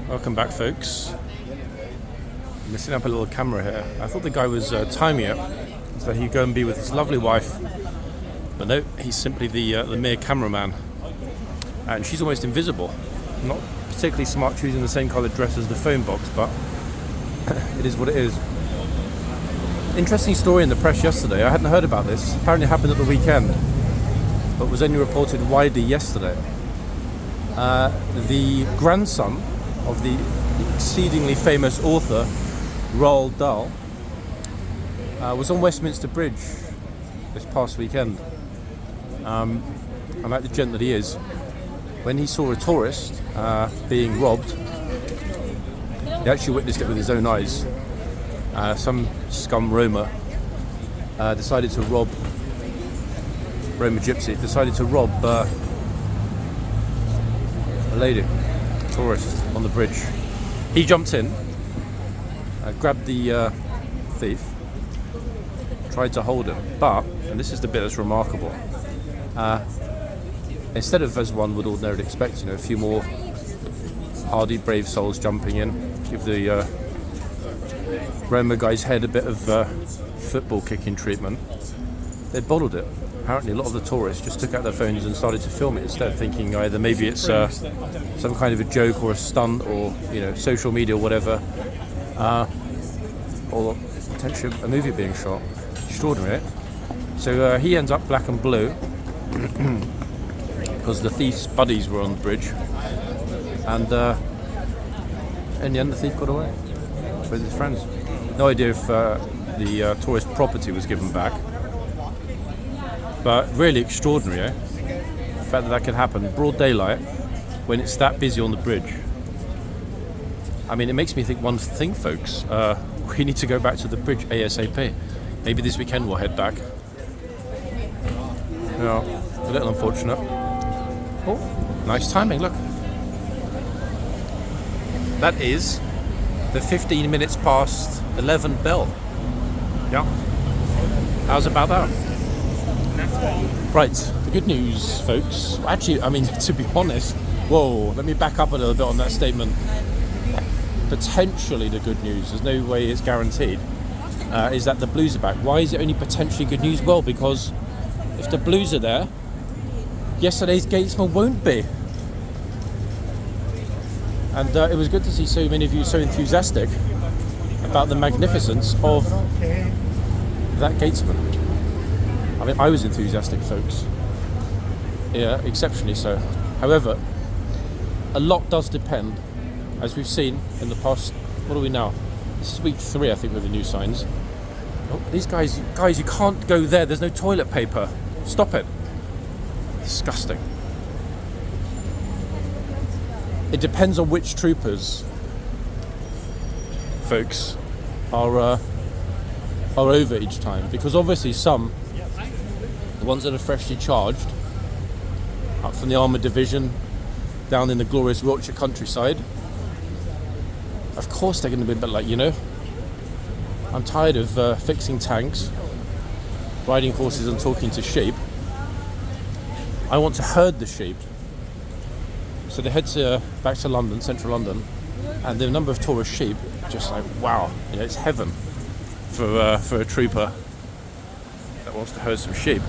Welcome back, folks. I'm missing up a little camera here. I thought the guy was timing it so he'd go and be with his lovely wife, but no, he's simply the mere cameraman, and she's almost invisible. Not particularly smart choosing the same coloured dress as the phone box, but it is what it is. Interesting story in the press yesterday. I hadn't heard about this. Apparently it happened at the weekend, but was only reported widely yesterday. The grandson of the exceedingly famous author Roald Dahl was on Westminster Bridge this past weekend. And like the gent that he is, when he saw a tourist being robbed, he actually witnessed it with his own eyes. Some scum Roma decided to rob, Roma gypsy, decided to rob a lady, a tourist on the bridge. He jumped in, grabbed the thief, tried to hold him, but, and this is the bit that's remarkable, instead of, as one would ordinarily expect, a few more hardy, brave souls jumping in, give the Roma guy's head a bit of football kicking treatment, they bottled it. Apparently a lot of the tourists just took out their phones and started to film it instead, thinking either maybe it's some kind of a joke or a stunt or social media or whatever, or potentially a movie being shot. Extraordinary, eh? So he ends up black and blue because the thief's buddies were on the bridge, and in the end the thief got away with his friends. No idea if the tourist property was given back, but really extraordinary, eh? The fact that could happen broad daylight when it's that busy on the bridge. I mean, it makes me think one thing, folks. We need to go back to the bridge ASAP. Maybe this weekend we'll head back. A little unfortunate. Oh, nice timing, look. That is the 15 minutes past 11 bell. Yeah. How's about that? Right, the good news, folks. Actually, I mean, to be honest, whoa, let me back up a little bit on that statement. Potentially the good news, there's no way it's guaranteed, is that the Blues are back. Why is it only potentially good news? Well, because if the Blues are there, yesterday's Gatesman won't be. And it was good to see so many of you so enthusiastic about the magnificence of that Gatesman. I mean, I was enthusiastic, folks. Yeah, exceptionally so. However, a lot does depend, as we've seen in the past. What are we now? This is week 3, I think, with the new signs. Oh, these guys, you can't go there. There's no toilet paper. Stop it. Disgusting. It depends on which troopers, folks, are over each time, because obviously some, the ones that are freshly charged, up from the Armoured Division, down in the glorious Wiltshire countryside, of course they're going to be a bit like, I'm tired of fixing tanks, riding horses and talking to sheep. I want to herd the sheep. So they head back to London, central London, and the number of tourist sheep, just like, wow, it's heaven for a trooper that wants to herd some sheep.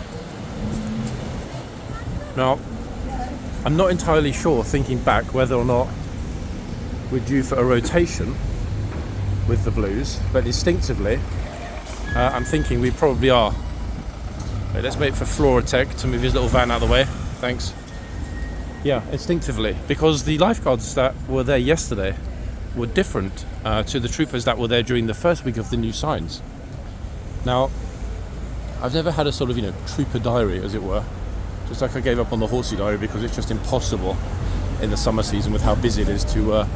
Now, I'm not entirely sure, thinking back, whether or not we're due for a rotation with the Blues, but instinctively, I'm thinking we probably are. Right, let's wait for Floratech to move his little van out of the way. Thanks. Yeah, instinctively, because the lifeguards that were there yesterday were different to the troopers that were there during the first week of the new signs. Now, I've never had a sort of, trooper diary, as it were. Just like I gave up on the horsey diary because it's just impossible in the summer season with how busy it is to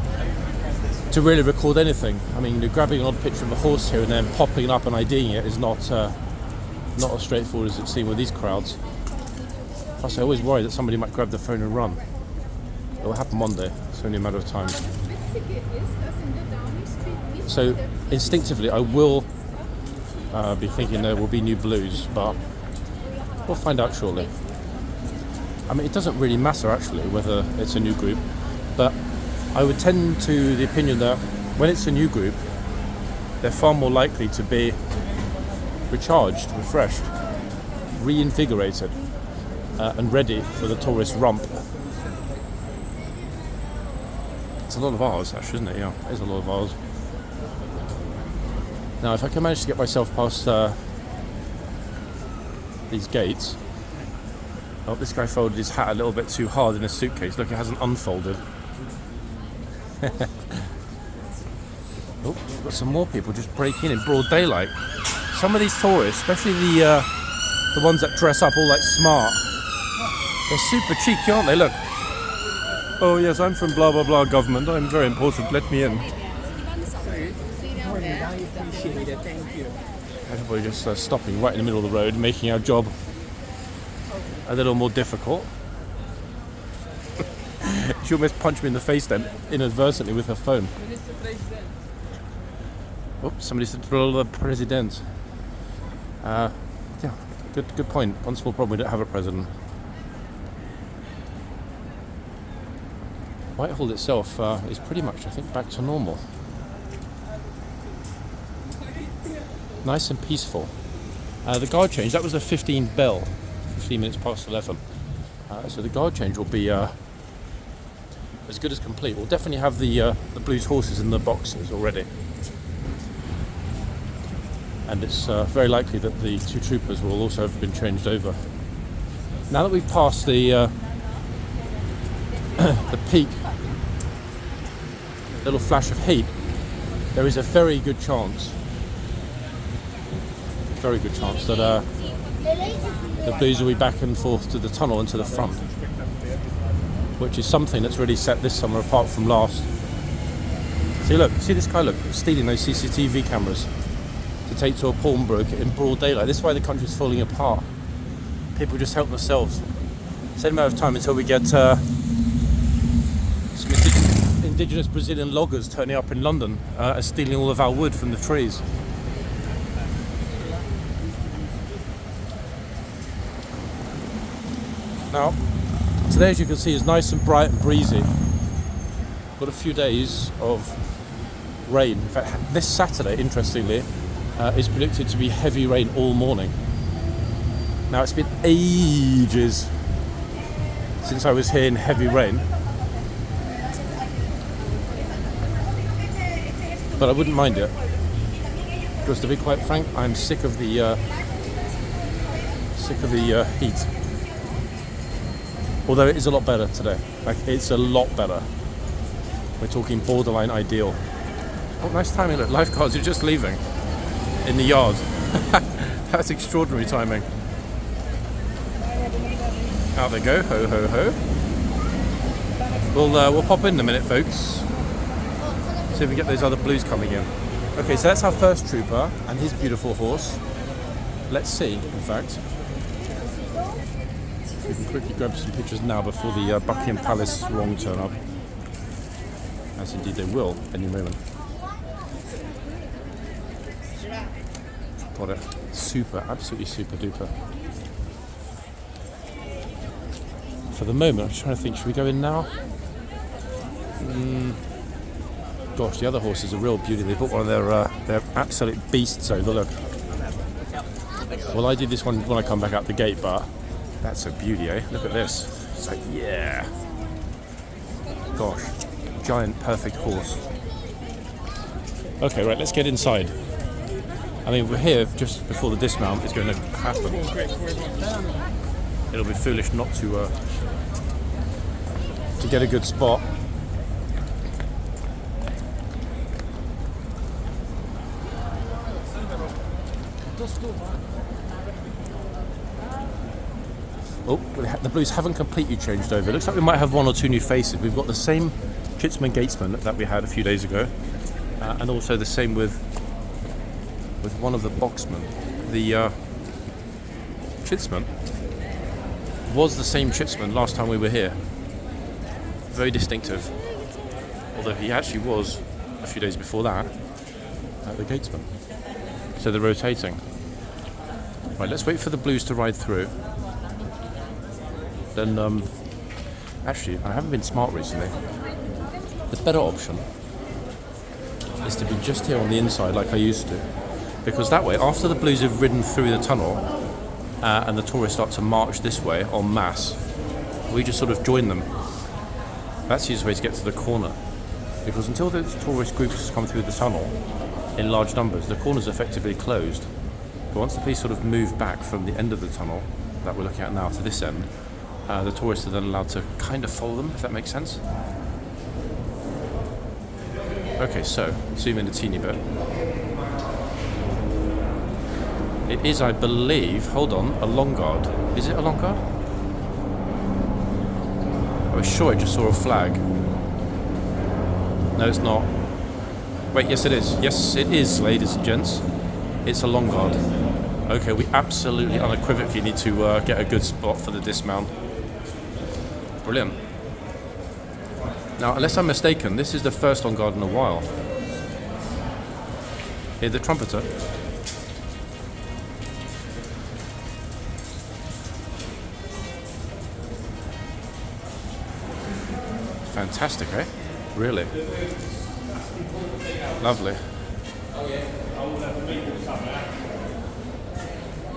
really record anything. I mean, grabbing an odd picture of a horse here and then popping it up and IDing it is not as straightforward as it seems with these crowds. Plus, I always worry that somebody might grab the phone and run. It will happen one day. It's only a matter of time. So, instinctively, I will be thinking there will be new Blues, but we'll find out shortly. I mean, it doesn't really matter, actually, whether it's a new group, but I would tend to the opinion that when it's a new group, they're far more likely to be recharged, refreshed, reinvigorated, and ready for the tourist rump. It's a lot of hours, actually, isn't it? Yeah, it is a lot of hours. Now, if I can manage to get myself past these gates. Oh, this guy folded his hat a little bit too hard in his suitcase. Look, it hasn't unfolded. Oh, got some more people just breaking in broad daylight. Some of these tourists, especially the ones that dress up all like smart, they're super cheeky, aren't they? Look. Oh yes, I'm from blah blah blah government. I'm very important. Let me in. Everybody just stopping right in the middle of the road, making our job a little more difficult. She almost punched me in the face then, inadvertently, with her phone. Oops, somebody said the president. Yeah, good point. One small problem, we don't have a president. Whitehall itself is pretty much, I think, back to normal. Nice and peaceful. The guard change, that was a 15 bell, 15 minutes past 11. So the guard change will be as good as complete. We'll definitely have the Blues horses in the boxes already. And it's very likely that the two troopers will also have been changed over. Now that we've passed the peak, little flash of heat, there is a very good chance that the Blues will be back and forth to the tunnel and to the front, which is something that's really set this summer apart from last. See, look, see this guy, look, stealing those CCTV cameras to take to a pawnbroker in broad daylight. This is why the country's falling apart. People just help themselves. It's only a matter of time until we get some indigenous Brazilian loggers turning up in London and stealing all of our wood from the trees. Now, today, as you can see, is nice and bright and breezy. Got a few days of rain. In fact, this Saturday, interestingly, is predicted to be heavy rain all morning. Now, it's been ages since I was here in heavy rain, but I wouldn't mind it, because to be quite frank, I'm sick of the heat. Although it is a lot better today. Like, it's a lot better. We're talking borderline ideal. Oh, nice timing. Look, lifeguards are just leaving in the yard. That's extraordinary timing. Out they go. Ho, ho, ho. We'll pop in a minute, folks. See if we get those other Blues coming in. Okay, so that's our first trooper and his beautiful horse. Let's see, in fact. We can quickly grab some pictures now before the Buckingham Palace wrong turn up, as indeed they will any moment. Got it. Super, absolutely super duper. For the moment, I'm just trying to think, should we go in now? Gosh, the other horse is a real beauty. They put one of their absolute beasts over, look. Well, I did this one when I come back out the gate, but that's a beauty, eh? Look at this. It's like, yeah. Gosh, giant, perfect horse. Okay, right, let's get inside. I mean, we're here just before the dismount is going to happen. It'll be foolish not to get a good spot. Oh, the Blues haven't completely changed over. It looks like we might have one or two new faces. We've got the same Chitsman Gatesman that we had a few days ago, and also the same with one of the boxmen. The Chitsman was the same Chitsman last time we were here. Very distinctive. Although he actually was, a few days before that, the Gatesman. So they're rotating. Right, let's wait for the Blues to ride through. Then, actually, I haven't been smart recently. The better option is to be just here on the inside like I used to, because that way, after the blues have ridden through the tunnel and the tourists start to march this way en masse, we just sort of join them. That's the easiest way to get to the corner, because until the tourist groups come through the tunnel in large numbers, the corner's effectively closed. But once the police sort of move back from the end of the tunnel that we're looking at now to this end, the tourists are then allowed to kind of follow them, if that makes sense. Okay, so zoom in a teeny bit. It is, I believe, hold on, a long guard. Is it a long guard? I was sure I just saw a flag. No, it's not. Wait, yes it is. Yes, it is, ladies and gents. It's a long guard. Okay, we absolutely unequivocally need to get a good spot for the dismount. Brilliant. Now, unless I'm mistaken, this is the first long guard in a while. Hear the trumpeter. Fantastic, eh? Really? Lovely.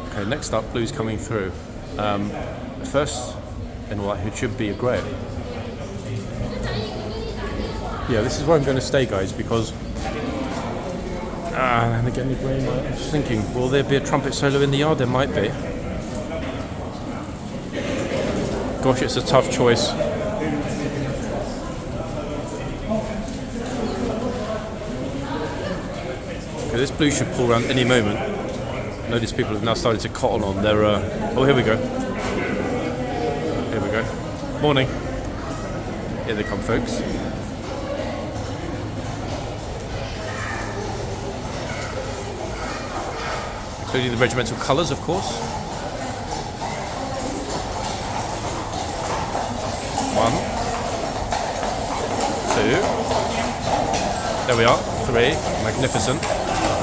Okay, next up, blues coming through. First, in all likelihood, should be a grey. Yeah, this is where I'm going to stay, guys, because... and again, the grey might... I'm just thinking, will there be a trumpet solo in the yard? There might be. Gosh, it's a tough choice. Okay, this blue should pull around any moment. Notice people have now started to cotton on their... Oh, here we go. Here we go. Morning. Here they come, folks. Including the regimental colours, of course. 1, 2. There we are. 3. Magnificent.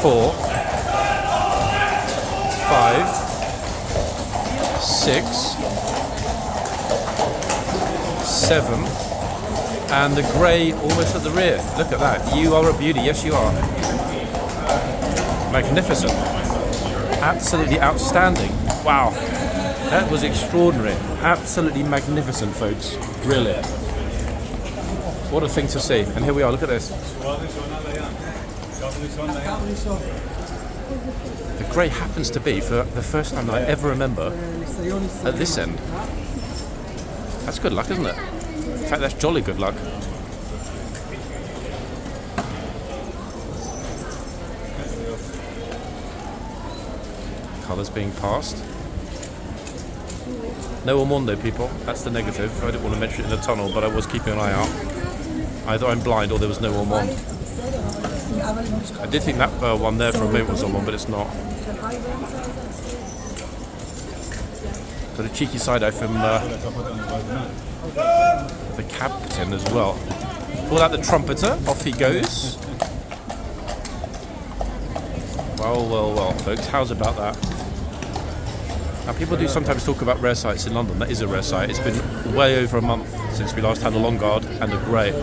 4. 5. 6. 7. And the grey almost at the rear. Look at that. You are a beauty. Yes, you are. Magnificent. Absolutely outstanding. Wow. That was extraordinary. Absolutely magnificent, folks. Really. What a thing to see. And here we are. Look at this. The grey happens to be, for the first time that I ever remember, at this end. That's good luck, isn't it? In fact, that's jolly good luck. Colours being passed. No Ormondo, people. That's the negative. I didn't want to mention it in the tunnel, but I was keeping an eye out. Either I'm blind or there was no Ormond. I did think that one there for a moment was Ormond, but it's not. Got a cheeky side eye from the captain as well. Pull out the trumpeter. Off he goes. Well, well, well, folks. How's about that? Now, people do sometimes talk about rare sights in London. That is a rare sight. It's been way over a month since we last had a long guard and a grey.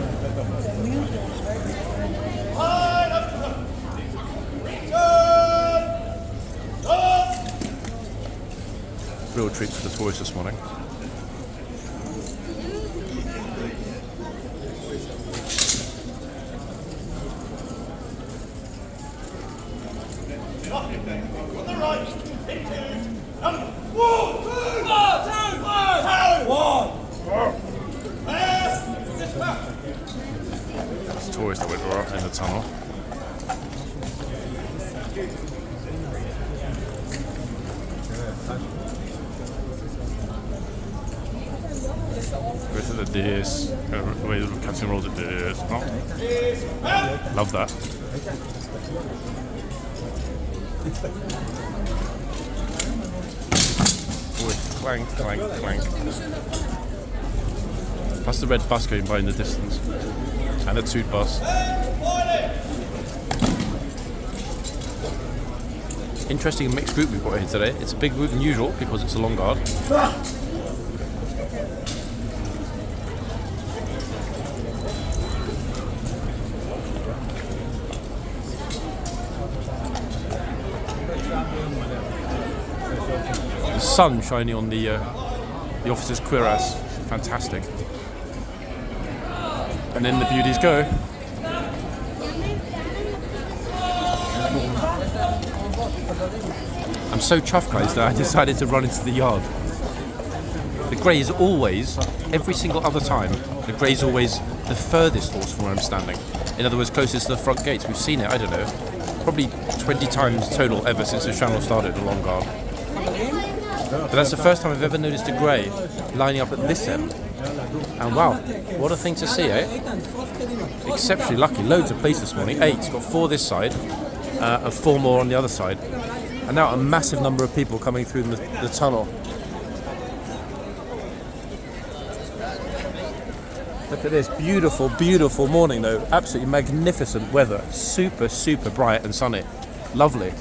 Real treat for the tourists this morning. That's the tourists that went right in the tunnel. Go to the DS, the way the captain rolls it DS. Oh. Love that. Boy, clank, clank, clank. That's the red bus going by in the distance. And a toot bus. Interesting mixed group we've got here today. It's a big group than usual because it's a long guard. sun shining on the officer's cuirass. Fantastic. And then the beauties go. I'm so chuffed, guys, that I decided to run into the yard. The grey is always, every single other time, the grey is always the furthest horse from where I'm standing. In other words, closest to the front gates. We've seen it, I don't know, probably 20 times total ever since the channel started along guard. But that's the first time I've ever noticed a grey lining up at this end. And wow, what a thing to see, eh? Exceptionally lucky. Loads of place this morning. 8, got 4 this side, and 4 more on the other side. And now a massive number of people coming through the tunnel. Look at this beautiful, beautiful morning though. Absolutely magnificent weather. Super, super bright and sunny. Lovely.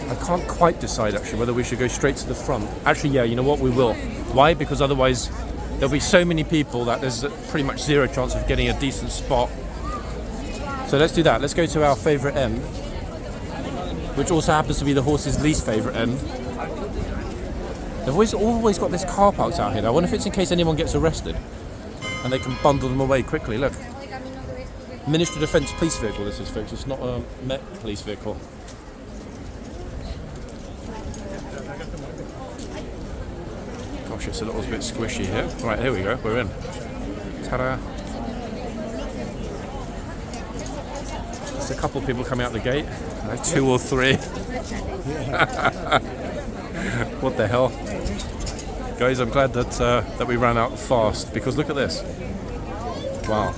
I can't quite decide actually whether we should go straight to the front. Actually, yeah, you know what, we will. Why? Because otherwise there'll be so many people that there's pretty much zero chance of getting a decent spot. So let's do that. Let's go to our favourite end, which also happens to be the horse's least favourite end. They've always got this car parks out here. I wonder if it's in case anyone gets arrested and they can bundle them away quickly. Look. Ministry of Defence police vehicle this is, folks. It's not a Met police vehicle. Gosh, it's a little bit squishy here. Right, here we go. We're in. Ta-da. There's a couple of people coming out the gate. 2 or 3. What the hell? Guys, I'm glad that we ran out fast, because look at this. Wow.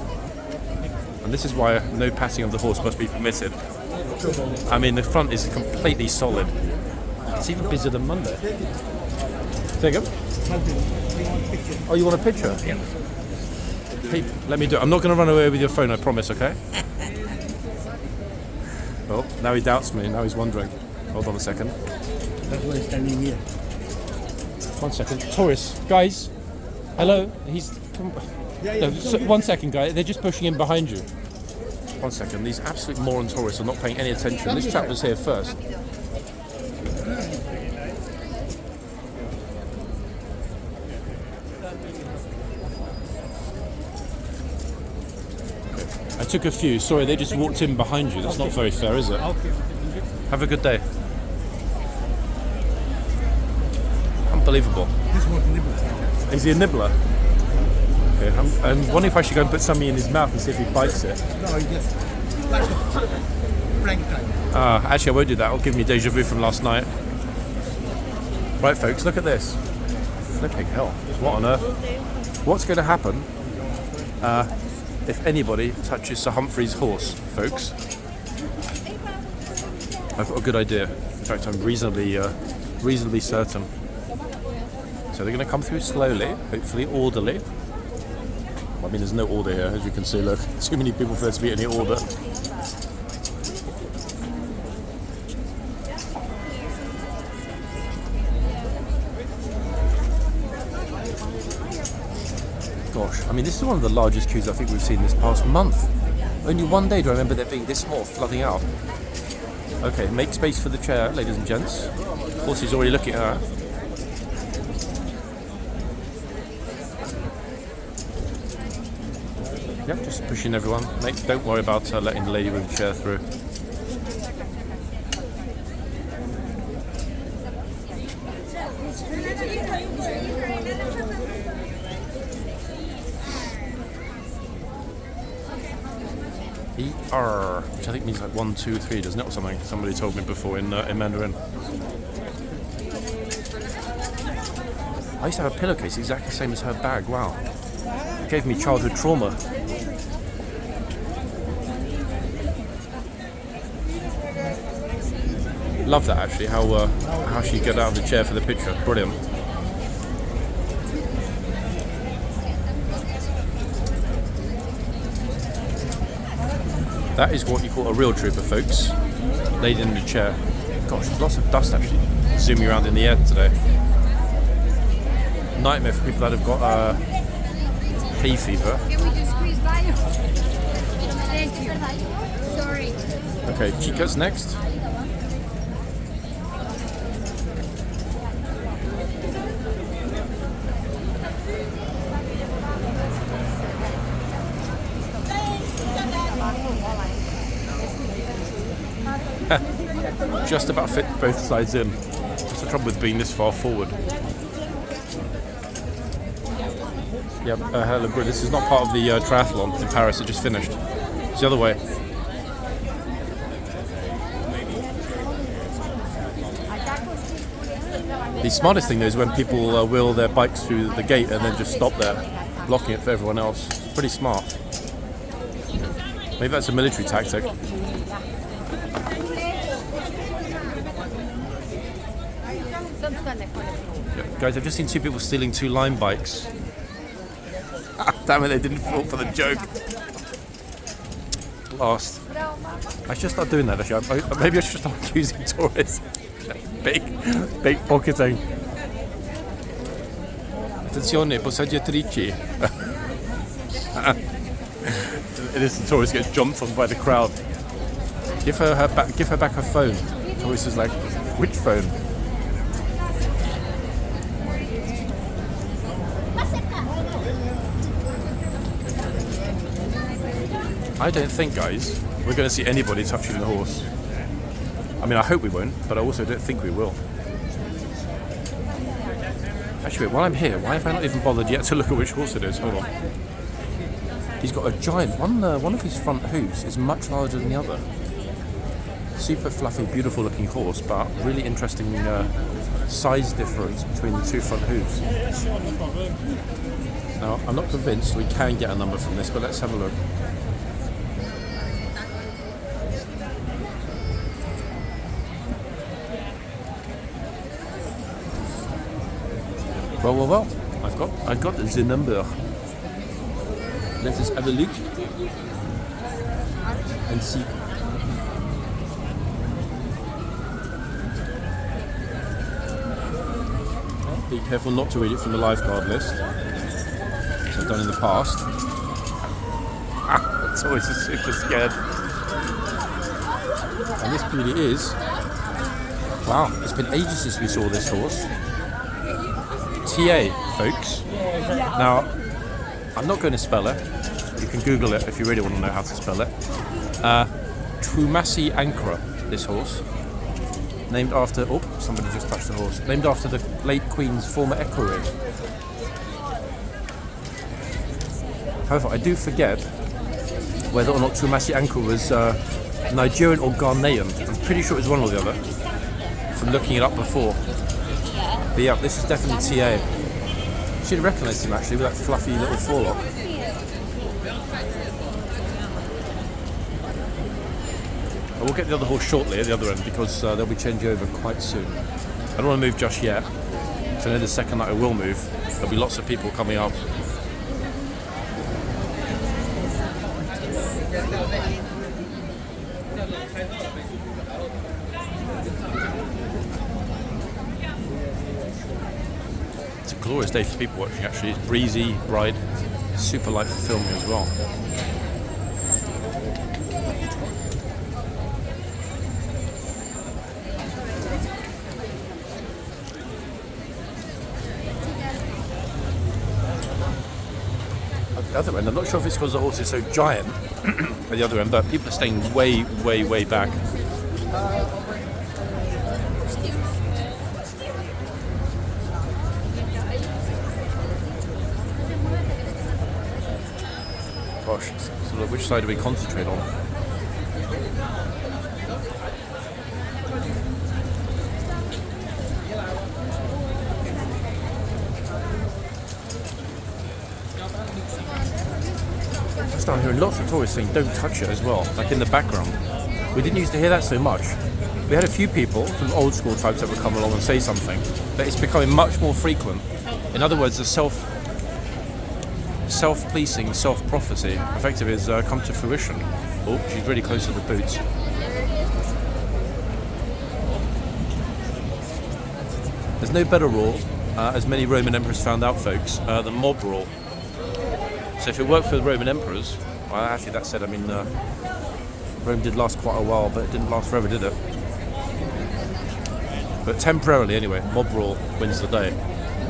And this is why no patting of the horse must be permitted. I mean, the front is completely solid. It's even busier than Monday. Take it. Oh, you want a picture? Yeah. Hey, let me do it. I'm not going to run away with your phone, I promise, okay? Oh, now he doubts me. Now he's wondering. Hold on a second. That's why he's standing here. 1 second. Taurus, guys. Hello. He's... No, so, 1 second, guys. They're just pushing in behind you. 1 second. These absolute moron tourists are not paying any attention. This chap was here first. I took a few. Sorry, they just walked in behind you. That's not very fair, is it? Have a good day. Unbelievable. This one's a nibbler. Is he a nibbler? Okay, I'm wondering if I should go and put something in his mouth and see if he bites it. No, he just like a prank time. Actually, I won't do that. It'll give me deja vu from last night. Right, folks, look at this. Flipping hell. What on earth? What's going to happen if anybody touches Sir Humphrey's horse, folks? I've got a good idea. In fact, I'm reasonably certain. So they're going to come through slowly, hopefully orderly. I mean, there's no order here, as you can see. Look, too many people for there to be any order. Gosh, I mean, this is one of the largest queues I think we've seen this past month. Only one day do I remember there being this more flooding out. Okay, make space for the chair, ladies and gents. Horsey's already looking at her. Yep, just pushing everyone. Mate, don't worry about letting the lady with the chair through. ER, which I think means like 1, 2, 3, doesn't it, or something? Somebody told me before in Mandarin. I used to have a pillowcase exactly the same as her bag. Wow. It gave me childhood trauma. Love that actually, how she got out of the chair for the picture. Brilliant. That is what you call a real trooper, folks. Lady in the chair. Gosh, there's lots of dust actually zooming around in the air today. Nightmare for people that have got hay fever. Can we just squeeze by you? Thank you. Sorry. Okay, Chica's next. Just about fit both sides in. That's the trouble with being this far forward. Yep, hello, bro. This is not part of the triathlon in Paris. It just finished. It's the other way. The smartest thing though is when people wheel their bikes through the gate and then just stop there, blocking it for everyone else. It's pretty smart. Maybe that's a military tactic. Yep. Guys, I've just seen two people stealing 2 Lime bikes. Damn it, they didn't fall for the joke. Last. I should start doing that actually. Maybe I should start accusing tourists. Big pocketing. Attenzione, posseggiatrici. This tourist gets jumped on by the crowd. Give her back her phone. The tourist is like, which phone? I don't think, guys, we're going to see anybody touching the horse. I mean, I hope we won't, but I also don't think we will. Actually, wait, while I'm here, why have I not even bothered yet to look at which horse it is? Hold on. He's got a giant one. One of his front hooves is much larger than the other. Super fluffy, beautiful looking horse, but really interesting size difference between the 2 front hooves. Now, I'm not convinced we can get a number from this, but let's have a look. Well, I've got the number. Let us have a look and see. Be careful not to read it from the lifeguard list, which I've done in the past. It's always super scared. And this beauty is, wow, it's been ages since we saw this horse. TA, folks. Now, I'm not going to spell it. You can Google it if you really want to know how to spell it. Trumasi Ankara, this horse. Named after, oh, somebody just touched the horse. Named after the late Queen's former equerry. However, I do forget whether or not Trumasi Ankara was Nigerian or Ghanaian. I'm pretty sure it was one or the other, from looking it up before. But yeah, this is definitely TA. You should have recognised him actually with that fluffy little forelock. I will get the other horse shortly at the other end because they'll be changing over quite soon. I don't want to move just yet, so I know the second that I will move, there'll be lots of people coming up. It's a glorious day for people watching actually. It's breezy, bright, super light for filming as well. At the other end, I'm not sure if it's because the horse is so giant at the other end, but people are staying way, way, way back. Gosh, sort of which side do we concentrate on? Just down here, and lots of tourists saying don't touch it as well, like in the background. We didn't used to hear that so much. We had a few people from old school types that would come along and say something, but it's becoming much more frequent. In other words, the self-policing, self-prophecy effectively has come to fruition. Oh, she's really close to the boots. There's no better rule, as many Roman emperors found out, folks, than mob rule. So if it worked for the Roman emperors, well, actually that said, I mean, Rome did last quite a while, but it didn't last forever, did it? But temporarily, anyway, mob rule wins the day.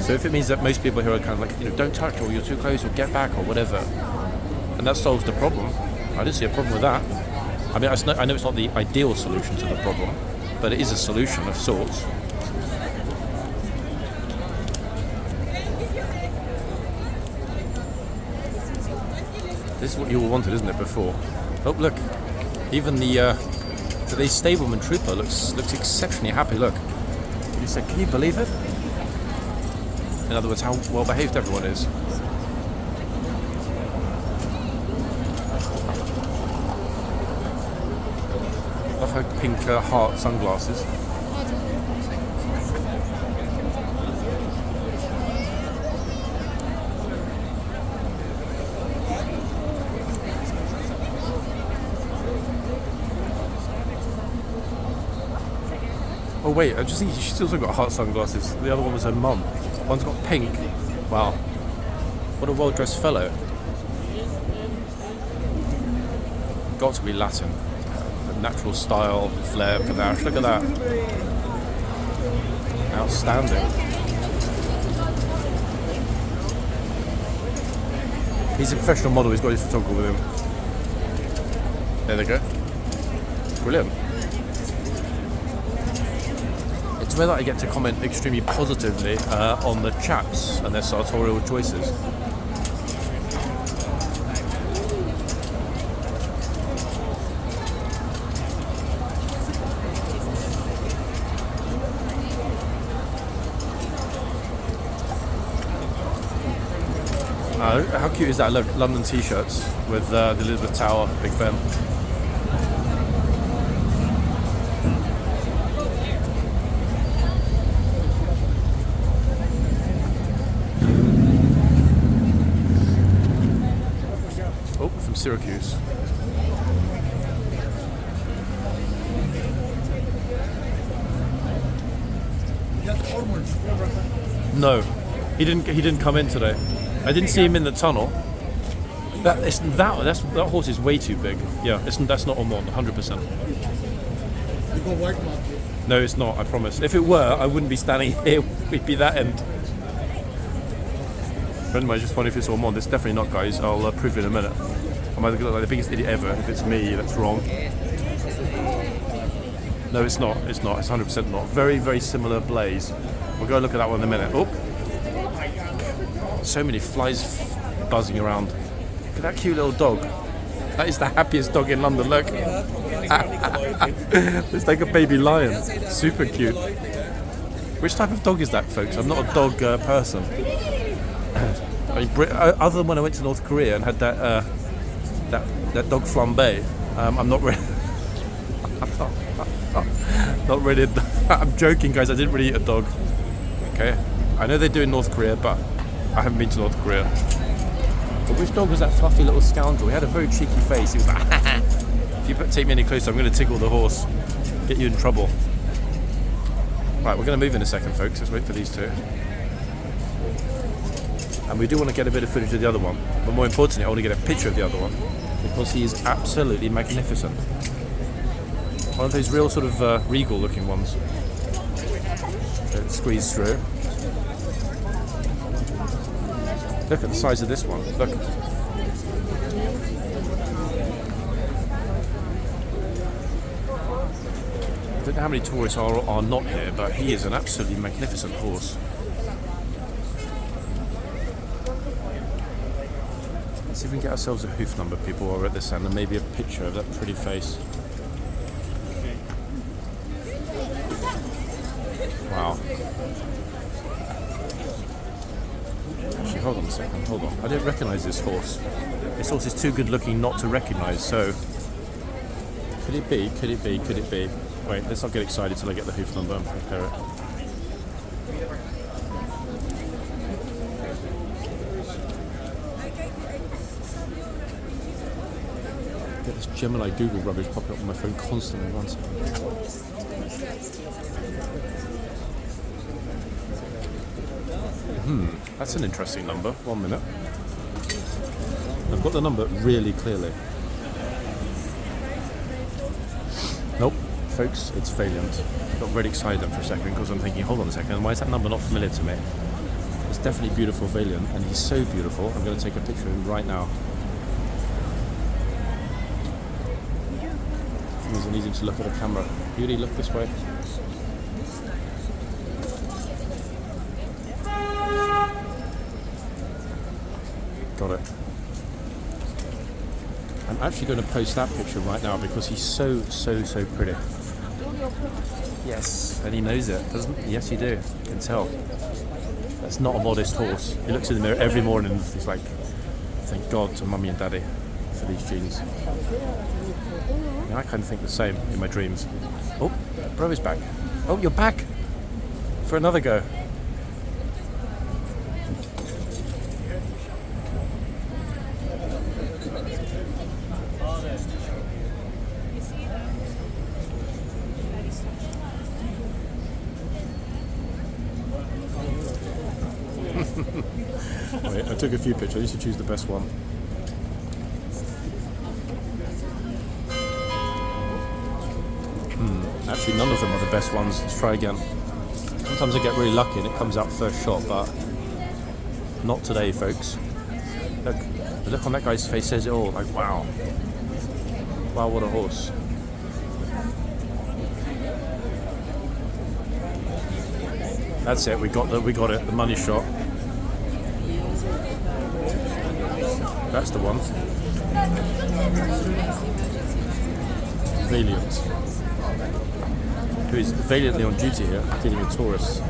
So if it means that most people here are kind of like, you know, don't touch, or you're too close, or get back, or whatever, and that solves the problem, I didn't see a problem with that. I mean, I know it's not the ideal solution to the problem, but it is a solution of sorts. This is what you all wanted, isn't it, before? Oh, look. Even the stableman trooper looks exceptionally happy, look. He said, can you believe it? In other words, how well behaved everyone is. Love her pink heart sunglasses. Oh wait, I just think she's also got heart sunglasses. The other one was her mum. One's got pink. Wow. What a well-dressed fellow. Got to be Latin. Natural style, flair, panache. Look at that. Outstanding. He's a professional model. He's got his photographer with him. There they go. Brilliant. It's rare that I get to comment extremely positively on the chaps and their sartorial choices. How cute is that? Look, London t-shirts with the Elizabeth Tower, Big Ben. Syracuse. No, he didn't come in today. I didn't see him in the tunnel. That horse is way too big. Yeah, that's not Ormond, 100%. No, it's not. I promise. If it were, I wouldn't be standing here. We'd be that end. Friend of mine just wondering if it's Ormond. It's definitely not, guys. I'll prove it in a minute. I'm either going to look like the biggest idiot ever. If it's me, that's wrong. No, it's not. It's not. It's 100% not. Very, very similar blaze. We'll go look at that one in a minute. Oh, so many flies buzzing around. Look at that cute little dog. That is the happiest dog in London. Look. It's like a baby lion. Super cute. Which type of dog is that, folks? I'm not a dog person. I mean, other than when I went to North Korea and had that dog flambe, I'm not really. Not really. I'm joking, guys. I didn't really eat a dog. Okay, I know they do in North Korea, but I haven't been to North Korea. But which dog was that fluffy little scoundrel? He had a very cheeky face. He was like, if you take me any closer, I'm going to tickle the horse, get you in trouble. Right, we're going to move in a second, folks. Let's wait for these two. And we do want to get a bit of footage of the other one, but more importantly, I want to get a picture of the other one because he is absolutely magnificent. One of those real sort of regal-looking ones. Let's squeeze through. Look at the size of this one. Look. I don't know how many tourists are not here, but he is an absolutely magnificent horse. Let's see if we can get ourselves a hoof number, people, while we're at this end, and maybe a picture of that pretty face. Wow. Actually, hold on a second, hold on. I don't recognise this horse. This horse is too good looking not to recognise, so... Could it be? Could it be? Could it be? Wait, let's not get excited till I get the hoof number and compare it. Get this Gemini Google rubbish popping up on my phone constantly. One second. That's an interesting number. 1 minute. I've got the number really clearly. Nope, folks, it's Valiant. Got really excited then for a second because I'm thinking, hold on a second, why is that number not familiar to me? It's definitely beautiful Valiant, and he's so beautiful. I'm going to take a picture of him right now. It doesn't need him to look at the camera. Beauty, look this way. Got it. I'm actually going to post that picture right now because he's so pretty. Yes, and he knows it, doesn't he? Yes, you do. You can tell. That's not a modest horse. He looks in the mirror every morning and he's like, thank God to Mummy and Daddy for these genes. And I kind of think the same in my dreams. Oh, bro is back. Oh, you're back for another go. Wait, I took a few pictures. I used to choose the best one. Actually, none of them are the best ones. Let's try again. Sometimes I get really lucky and it comes out first shot, but not today, folks. Look, the look on that guy's face says it all. Like, wow. Wow, what a horse. That's it. We got it. The money shot. That's the one. Valiant. Who is valiantly on duty here, dealing with tourists.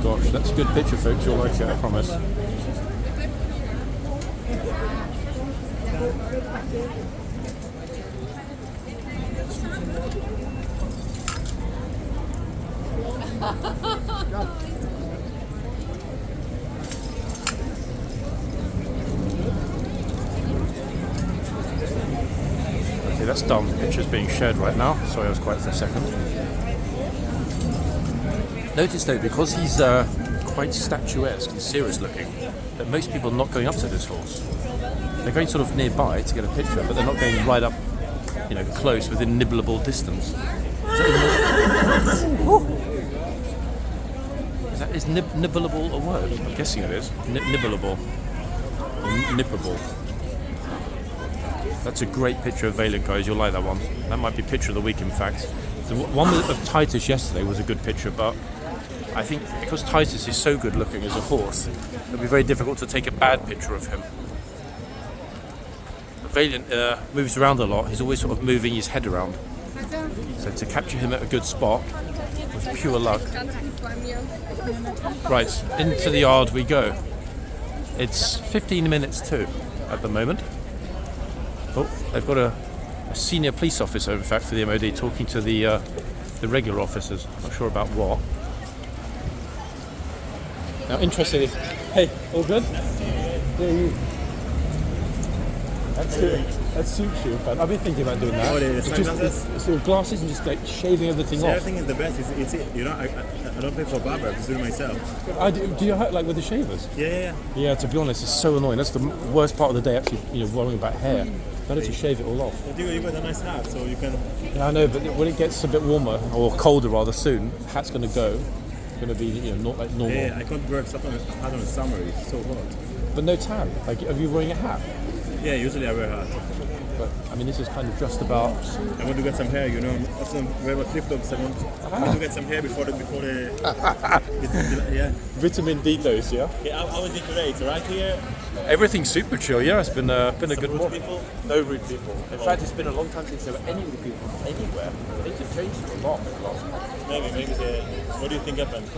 Gosh, that's a good picture, folks. You'll like it, I promise. Okay, that's done. The picture's being shared right now. Sorry, I was quiet for a second. Notice though, because he's quite statuesque and serious looking, that most people are not going up to this horse. They're going sort of nearby to get a picture, but they're not going right up, you know, close within nibbleable distance. Is nibbleable a word? I'm guessing it is. Nibbleable. Or nippable. That's a great picture of Valiant, guys. You'll like that one. That might be picture of the week, in fact. The one of Titus yesterday was a good picture, but I think because Titus is so good looking as a horse, it'll be very difficult to take a bad picture of him. But Valiant moves around a lot. He's always sort of moving his head around. So to capture him at a good spot was pure luck. Right, into the yard we go. It's 15 minutes to at the moment. Oh, they've got a senior police officer, in fact, for the MOD, talking to the regular officers. Not sure about what. Now, interestingly, hey, all good? Yeah, you. That suits you, in fact. I've been thinking about doing that. Oh, the sunglasses? It's all glasses and just like shaving everything off. Everything is the best. It's you know, I don't pay for barber. I just do it myself. Do you like with the shavers? Yeah. Yeah, to be honest, it's so annoying. That's the worst part of the day, actually, you know, worrying about hair. Better to shave it all off. You got a nice hat, so you can... Yeah, I know, but when it gets a bit warmer, or colder rather soon, the hat's going to go. It's going to be, you know, not like normal. Yeah, I can't wear something hat in the summer. It's so hot. But no tan. Like, are you wearing a hat? Yeah, usually I wear a hat. But, I mean, this is kind of just about... I want to get some hair, you know. I often wear flip-flops. I want to get some hair before the yeah. Vitamin D dose, yeah? Yeah, how was it today? It's right here. Everything's super chill, yeah. It's been a good morning. People? No rude people. In fact, it's been a long time since there were any rude people anywhere. Things have changed a lot. Maybe. What do you think happened?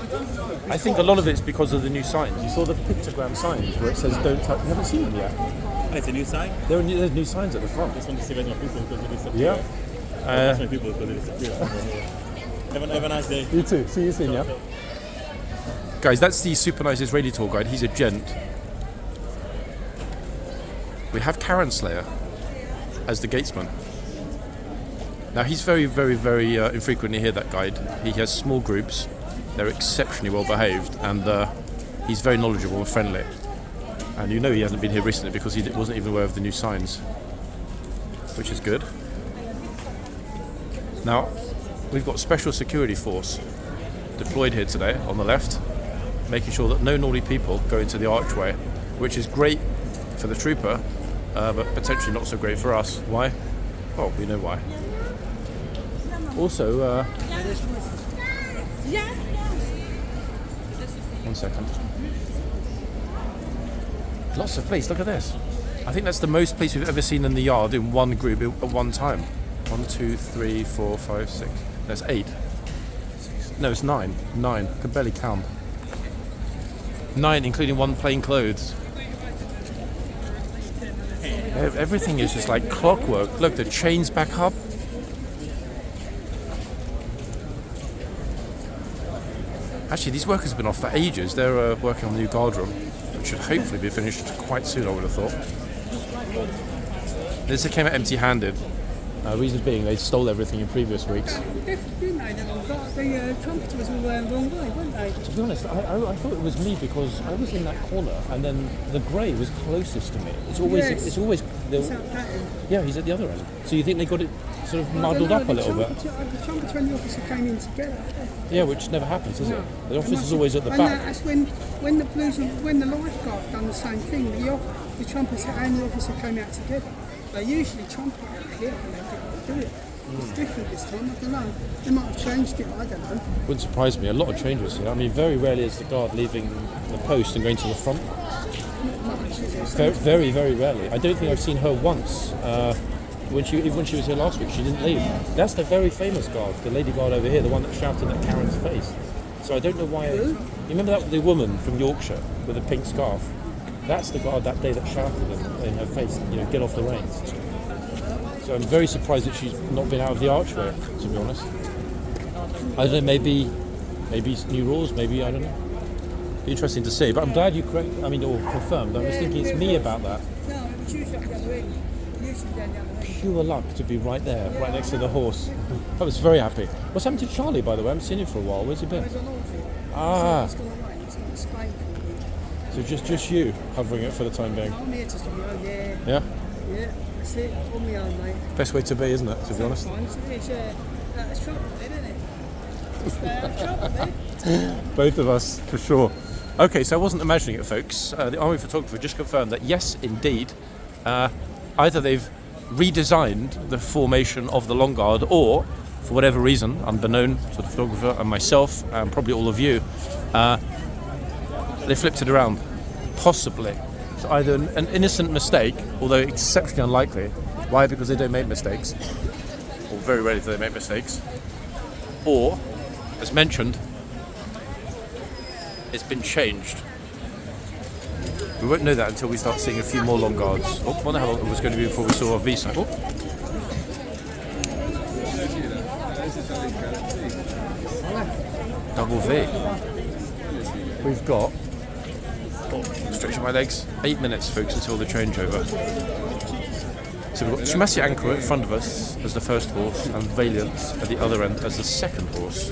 I think a lot of it's because of the new signs. You saw the pictogram signs where it says "Don't touch." You haven't seen them yet. It's a new sign? There's new signs at the front. I just want to see if there's more people because they disappear. Yeah. There's many people because they disappear. Have a nice day. You too. See you soon, yeah? Guys, that's the Super Nice Israeli tour guide. He's a gent. We have Karen Slayer as the gatesman. Now, he's very infrequently here, that guide. He has small groups. They're exceptionally well behaved, and he's very knowledgeable and friendly. And you know he hasn't been here recently because he wasn't even aware of the new signs, which is good. Now, we've got special security force deployed here today on the left, making sure that no naughty people go into the archway, which is great for the trooper, but potentially not so great for us. Why? Well, we know why. Also, one second. Lots of police, look at this. I think that's the most police we've ever seen in the yard in one group at one time. 1, 2, 3, 4, 5, 6. There's 8. No, it's 9. 9. I can barely count. 9, including one plain clothes. Everything is just like clockwork. Look, the chains back up. Actually, these workers have been off for ages. They're working on the new guard room, which should hopefully be finished quite soon, I would have thought. This came out empty-handed. Reason being, they stole everything in previous weeks. The trumpets was all the wrong way, weren't they? To be honest, I thought it was me because I was in that corner, and then the grey was closest to me. It's always, Yes. it's always. It's out that end. Yeah, he's at the other end. So you think they got it sort of muddled up a little bit? The trumpets when the officer came in together. Yeah, which never happens, does it? The And officer's always at the and back. That's when the lifeguard done the same thing. The trumpets and the officer came out together. They usually trumpet out here and they do it. It's different this time, I don't know. They might have changed it, I don't know. Wouldn't surprise me. A lot of changes here. I mean, very rarely is the guard leaving the post and going to the front. Not much, is it? Very, very, very rarely. I don't think I've seen her once. Even when she was here last week, she didn't leave. That's the very famous guard, the lady guard over here, the one that shouted at Karen's face. So I don't know why. You remember that the woman from Yorkshire with a pink scarf? That's the guard that day that shouted in her face, you know, get off the reins. So I'm very surprised that she's not been out of the archway, to be honest. I don't know, maybe new rules, maybe, I don't know. Be interesting to see, but I'm glad you confirmed. I was thinking it's me about that. No, it was usually up the other end. Usually down the other end. Pure luck to be right there, right next to the horse. I was very happy. What's happened to Charlie, by the way? I haven't seen him for a while. Where's he been? He's on holiday. Ah, He's gone away. He's gone to Spain for a week. so just you covering it for the time being. I'm here just on my own, yeah. Yeah? Yeah, that's it. On my own, mate. Best way to be, isn't it, to be honest? Sometimes it's that's trouble then, isn't it? It's trouble then. Both of us, for sure. Okay, so I wasn't imagining it, folks. The Army photographer just confirmed that, yes, indeed, either they've redesigned the formation of the Long Guard, or, for whatever reason, unbeknown to the photographer and myself, and probably all of you, they flipped it around. Possibly. It's either an innocent mistake, although exceptionally unlikely. Why? Because they don't make mistakes. Or very rarely do they make mistakes. Or, as mentioned, it's been changed. We won't know that until we start seeing a few more Long Guards. Oh, I wonder how long it was going to be before we saw a V sign. Oh. Double V. We've got, stretching my legs, 8 minutes, folks, until the changeover. So we've got Shumasi Anchor in front of us as the first horse, and Valiant at the other end as the second horse.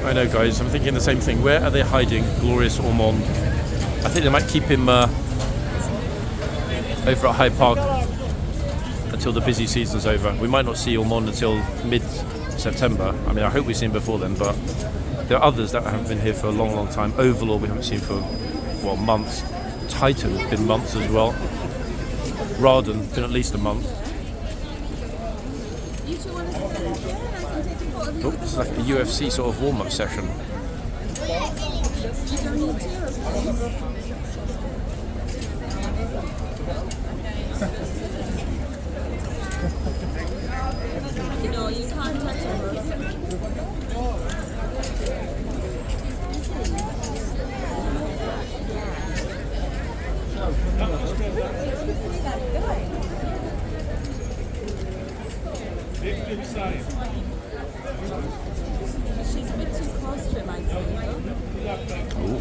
I know, guys, I'm thinking the same thing. Where are they hiding Glorious Ormond? I think they might keep him over at Hyde Park until the busy season's over. We might not see Ormond until mid-September. I mean, I hope we see him before then, but there are others that haven't been here for a long, long time. Overlord we haven't seen for, well, months. Titan has been months as well. Raden been at least a month. Oh, this is like a UFC sort of warm-up session. No, you can't touch it. She's a bit too close to him, I think. Ooh.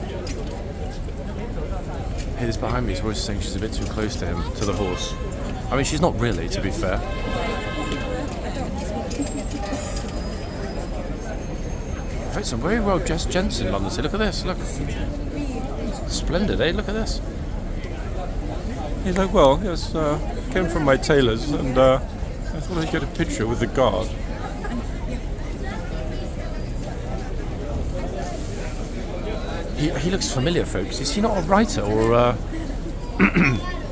Hey, this behind me is always saying she's a bit too close to him, to the horse. I mean, she's not really, to be fair. It's a very well dressed gents in London. So look at this. Look, splendid, eh? Look at this. He's like, well, yes, came from my tailor's, and I thought I'd get a picture with the guard. He looks familiar, folks. Is he not a writer or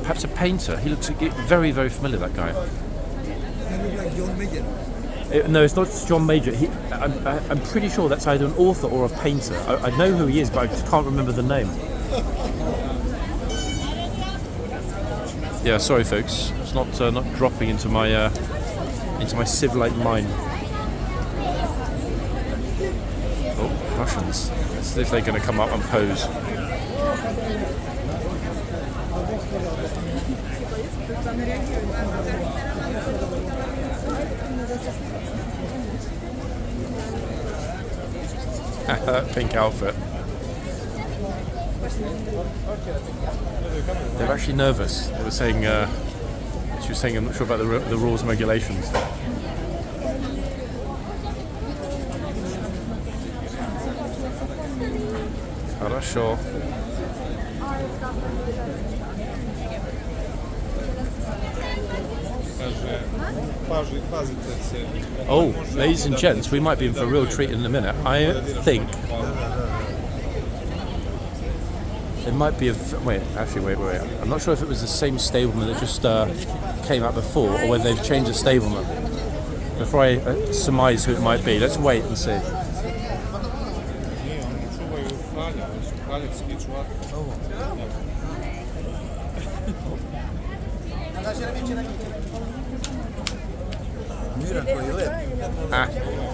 perhaps a painter? He looks very, very familiar, that guy. No, it's not John Major. I'm pretty sure that's either an author or a painter. I know who he is, but I just can't remember the name. Yeah, sorry, folks. It's not dropping into my civilite mind. Oh, Russians. Let's see if they're going to come up and pose. Pink outfit. They're actually nervous. They were saying, she was saying, I'm not sure about the rules and regulations. Хорошо. Oh, ladies and gents, we might be in for a real treat in a minute. I think it might be wait. I'm not sure if it was the same stableman that just came out before, or whether they've changed the stableman. Before I surmise who it might be, let's wait and see.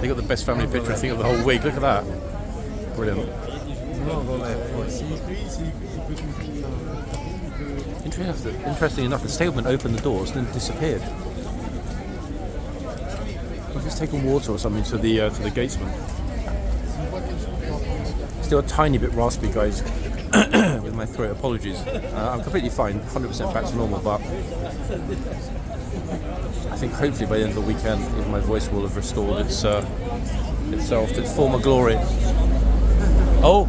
They got the best family picture, I think, of the whole week. Look at that. Brilliant. Interesting enough, the stableman opened the doors and then disappeared. He's taken water or something to the gatesman. Still a tiny bit raspy, guys, with my throat. Apologies. I'm completely fine, 100% back to normal, but I think hopefully by the end of the weekend, even my voice will have restored itself to its former glory. Oh,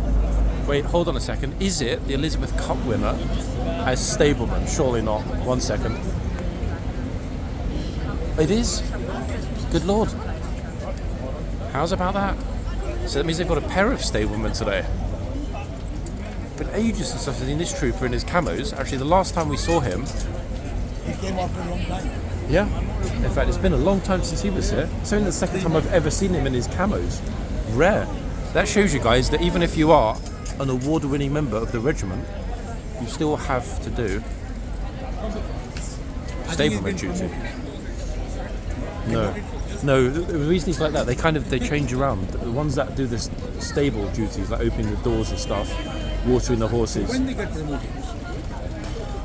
wait, hold on a second. Is it the Elizabeth Cup winner as stableman? Surely not. 1 second. It is? Good Lord. How's about that? So that means they've got a pair of stablemen today. Been ages since I've seen this trooper in his camos. Actually, the last time we saw him, He came off for a long time. yeah. In fact, it's been a long time since he was here. It's only the second time I've ever seen him in his camos. Rare. That shows you guys that even if you are an award-winning member of the regiment, you still have to do stableman duty. No, the reason it's like that, they change around. The ones that do the stable duties, like opening the doors and stuff, watering the horses. When they get promoted?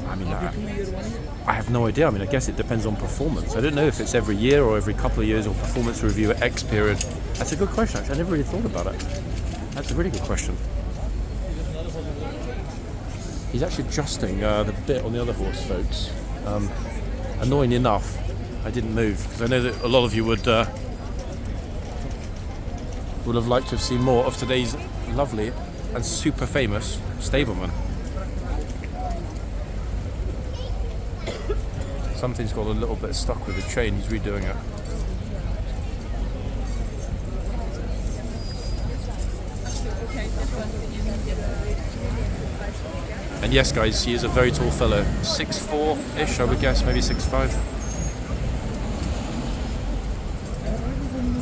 I mean, I have no idea. I mean, I guess it depends on performance. I don't know if it's every year or every couple of years or performance review at X period. That's a good question, actually. I never really thought about it. That's a really good question. He's actually adjusting the bit on the other horse, folks. Annoying enough, I didn't move because I know that a lot of you would have liked to have seen more of today's lovely and super famous stableman. Something's got a little bit stuck with the chain. He's redoing it. And yes, guys, he is a very tall fellow. 6'4"-ish, I would guess, maybe 6'5".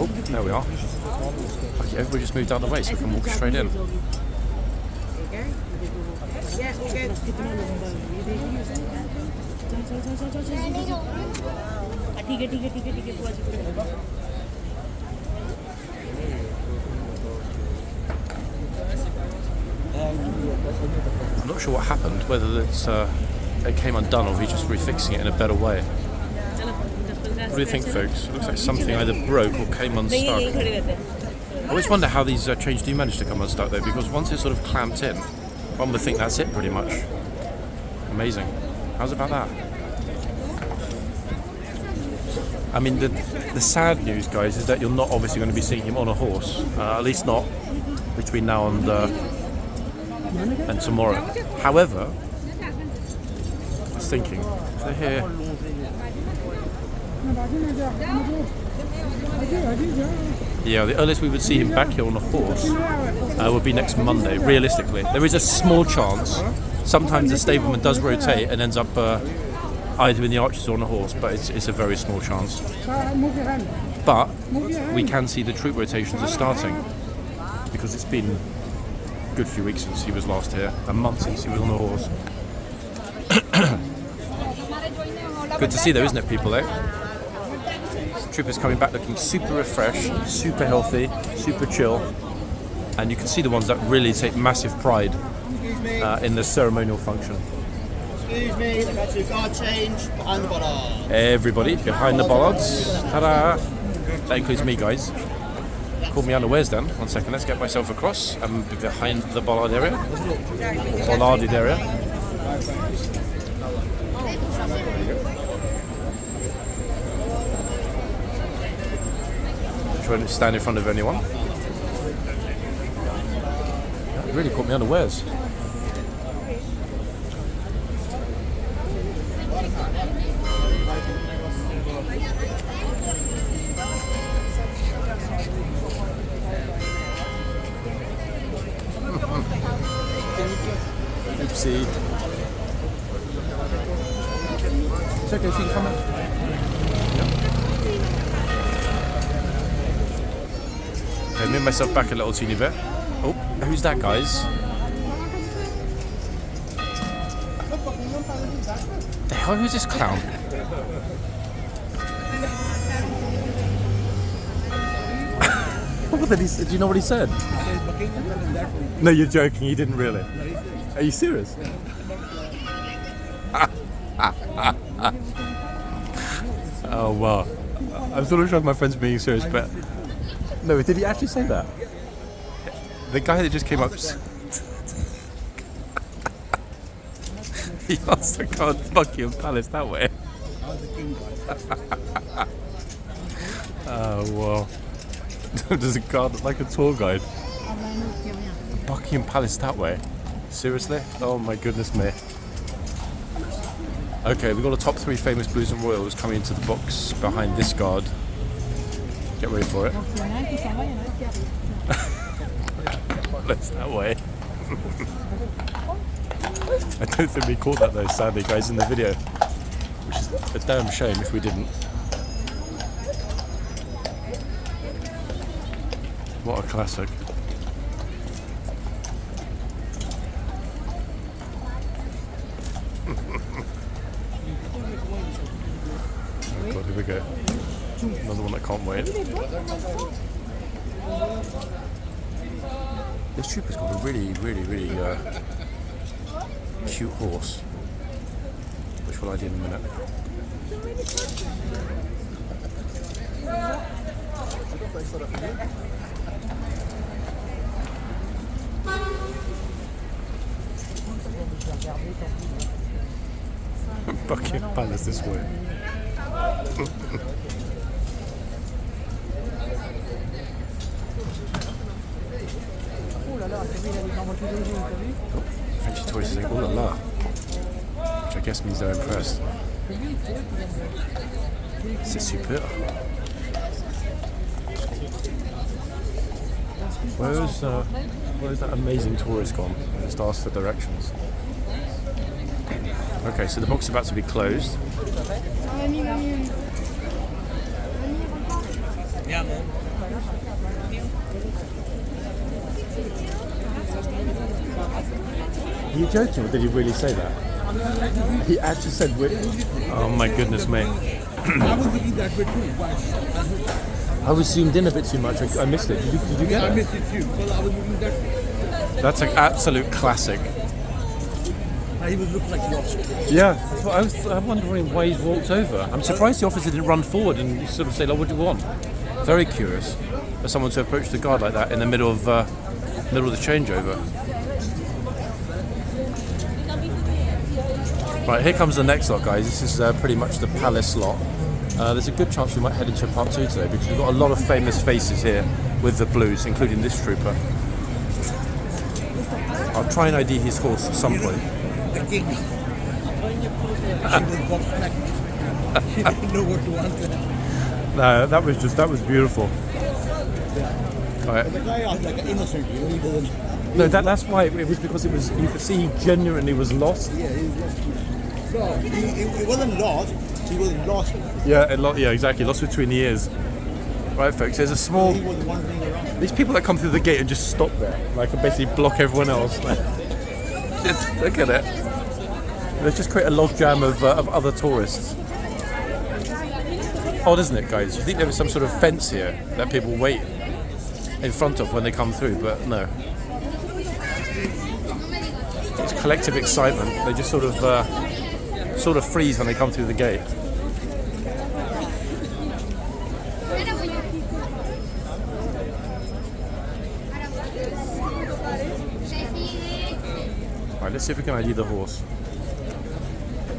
Oh, there we are. Okay, everybody just moved out of the way so we can walk straight in. I'm not sure what happened, whether it came undone or if he's just refixing it in a better way. What do you think, folks? It looks like something either broke or came unstuck. I always wonder how these chains do manage to come unstuck though, because once it's sort of clamped in, one would think that's it pretty much. Amazing. How's about that? I mean, the sad news, guys, is that you're not obviously going to be seeing him on a horse, at least not between now and tomorrow. However, I was thinking, if they're here, yeah, the earliest we would see him back here on a horse would be next Monday, realistically. There is a small chance. Sometimes the stableman does rotate and ends up either in the arches or on a horse, but it's a very small chance. But we can see the troop rotations are starting, because it's been a good few weeks since he was last here, a month since he was on a horse. Good to see though, isn't it, people, eh? Troopers coming back looking super refreshed, super healthy, super chill, and you can see the ones that really take massive pride in the ceremonial function. Excuse me, the got to guard change behind the bollard. Everybody behind the bollards. Ta-da! That includes me, guys. Caught me unawares then. 1 second, let's get myself across. I'm behind the bollard area, or bollarded area. Trying to stand in front of anyone. That really caught me unawares. Oopsie. It's okay, she can come in. Okay, move myself back a little teeny bit. Oh, who's that, guys? The hell, who's this clown? What did he say? Do you know what he said? No, you're joking, he didn't really. Are you serious? Oh, wow. I'm sort of sure my friend's being serious, but... No, did he actually say that? The guy that just came up... He asked to guard Buckingham Palace that way. Oh, wow. Does a guard like a tour guide? Buckingham Palace that way? Seriously? Oh my goodness me. Okay, we've got the top 3 famous Blues and Royals coming into the box behind this guard. Get ready for it. That's that way. I don't think we caught that though, sadly, guys, in the video. Which is a damn shame if we didn't. What a classic. Oh god, here we go. Another one that can't wait. This trooper's got a really cute horse, which will I do in a minute. Buckingham Palace this way. Frenchy tourists saying, "Oh la la," which I guess means they're impressed. C'est super. Where's that amazing tourist gone? I just asked for directions. Okay, so the box is about to be closed. Are you joking, or did he really say that? He actually said, oh my goodness me. I was zoomed in a bit too much, I missed it. Did you get it? I missed it too, because I was looking that way. That's an absolute classic. He was looking like lost. Yeah, I'm wondering why he's walked over. I'm surprised the officer didn't run forward and sort of say, "Oh, what do you want?" Very curious for someone to approach the guard like that in the middle of the changeover. Right, here comes the next lot, guys. This is pretty much the palace lot. There's a good chance we might head into part 2 today because we've got a lot of famous faces here with the Blues, including this trooper. I'll try and ID his horse at some point. The king. She was gobsmacked. She didn't know what to answer. No, that was beautiful. Right. The guy was like innocent, you know, he doesn't. No, that's why it was, because it was, you could see he genuinely was lost. Yeah, he was lost. No, he wasn't lost, he was lost. Yeah, exactly, lost between the ears. Right, folks, there's a small... He was wandering around. These people that come through the gate and just stop there, like, and basically block everyone else. Just look at it. Let's just create a logjam of other tourists. Odd, isn't it, guys? You think there was some sort of fence here that people wait in front of when they come through, but no. It's collective excitement. They just sort of freeze when they come through the gate. Right, let's see if we can ID the horse.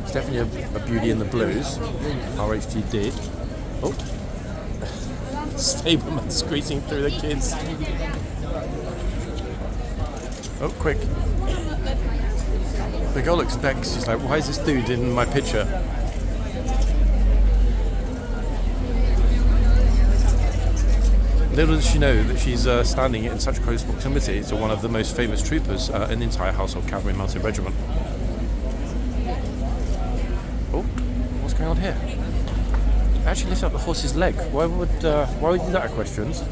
It's definitely a beauty in the Blues. RHGD. Oh. Stableman squeezing through the kids. Oh, quick. The girl looks vexed. She's like, why is this dude in my picture? Little does she know that she's standing in such close proximity to one of the most famous troopers in the entire Household Cavalry Mounted Regiment. Oh, what's going on here? Actually lifted up the horse's leg. Why would you do that, questions?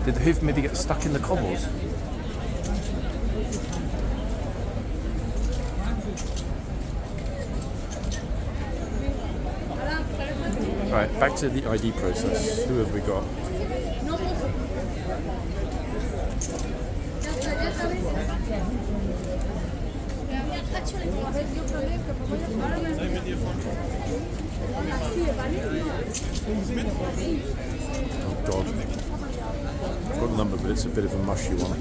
Did the hoof maybe get stuck in the cobbles? Right, back to the ID process. Who have we got? Oh God. I've got a number, but it's a bit of a mushy one.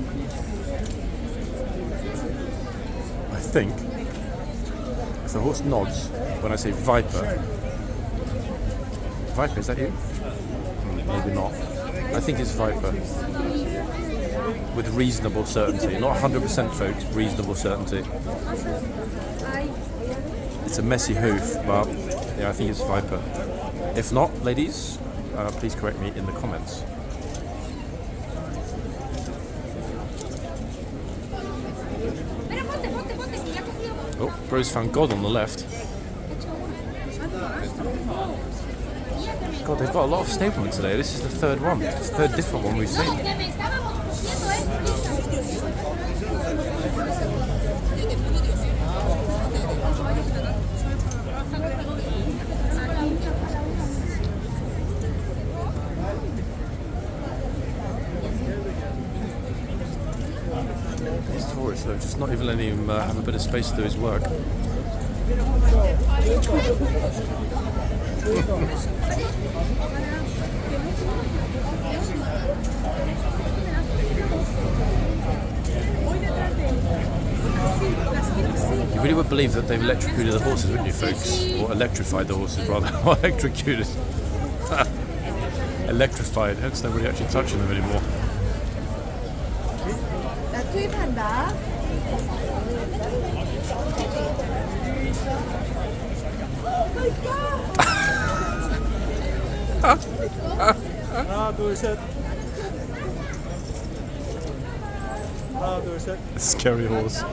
I think if the horse nods when I say Viper. Viper, is that you? Maybe not. I think it's Viper. With reasonable certainty. Not 100% folks, reasonable certainty. It's a messy hoof, but yeah, I think it's Viper. If not, ladies, please correct me in the comments. Oh, Bro's found God on the left. God, they've got a lot of stablemen today. This is the third one. It's the third different one we've seen. These tourists, though, just not even letting him have a bit of space to do his work. You really would believe that they've electrocuted the horses, wouldn't you, folks? Or electrified the horses, rather. Or electrocuted. Electrified, hence nobody actually touching them anymore. Scary horse.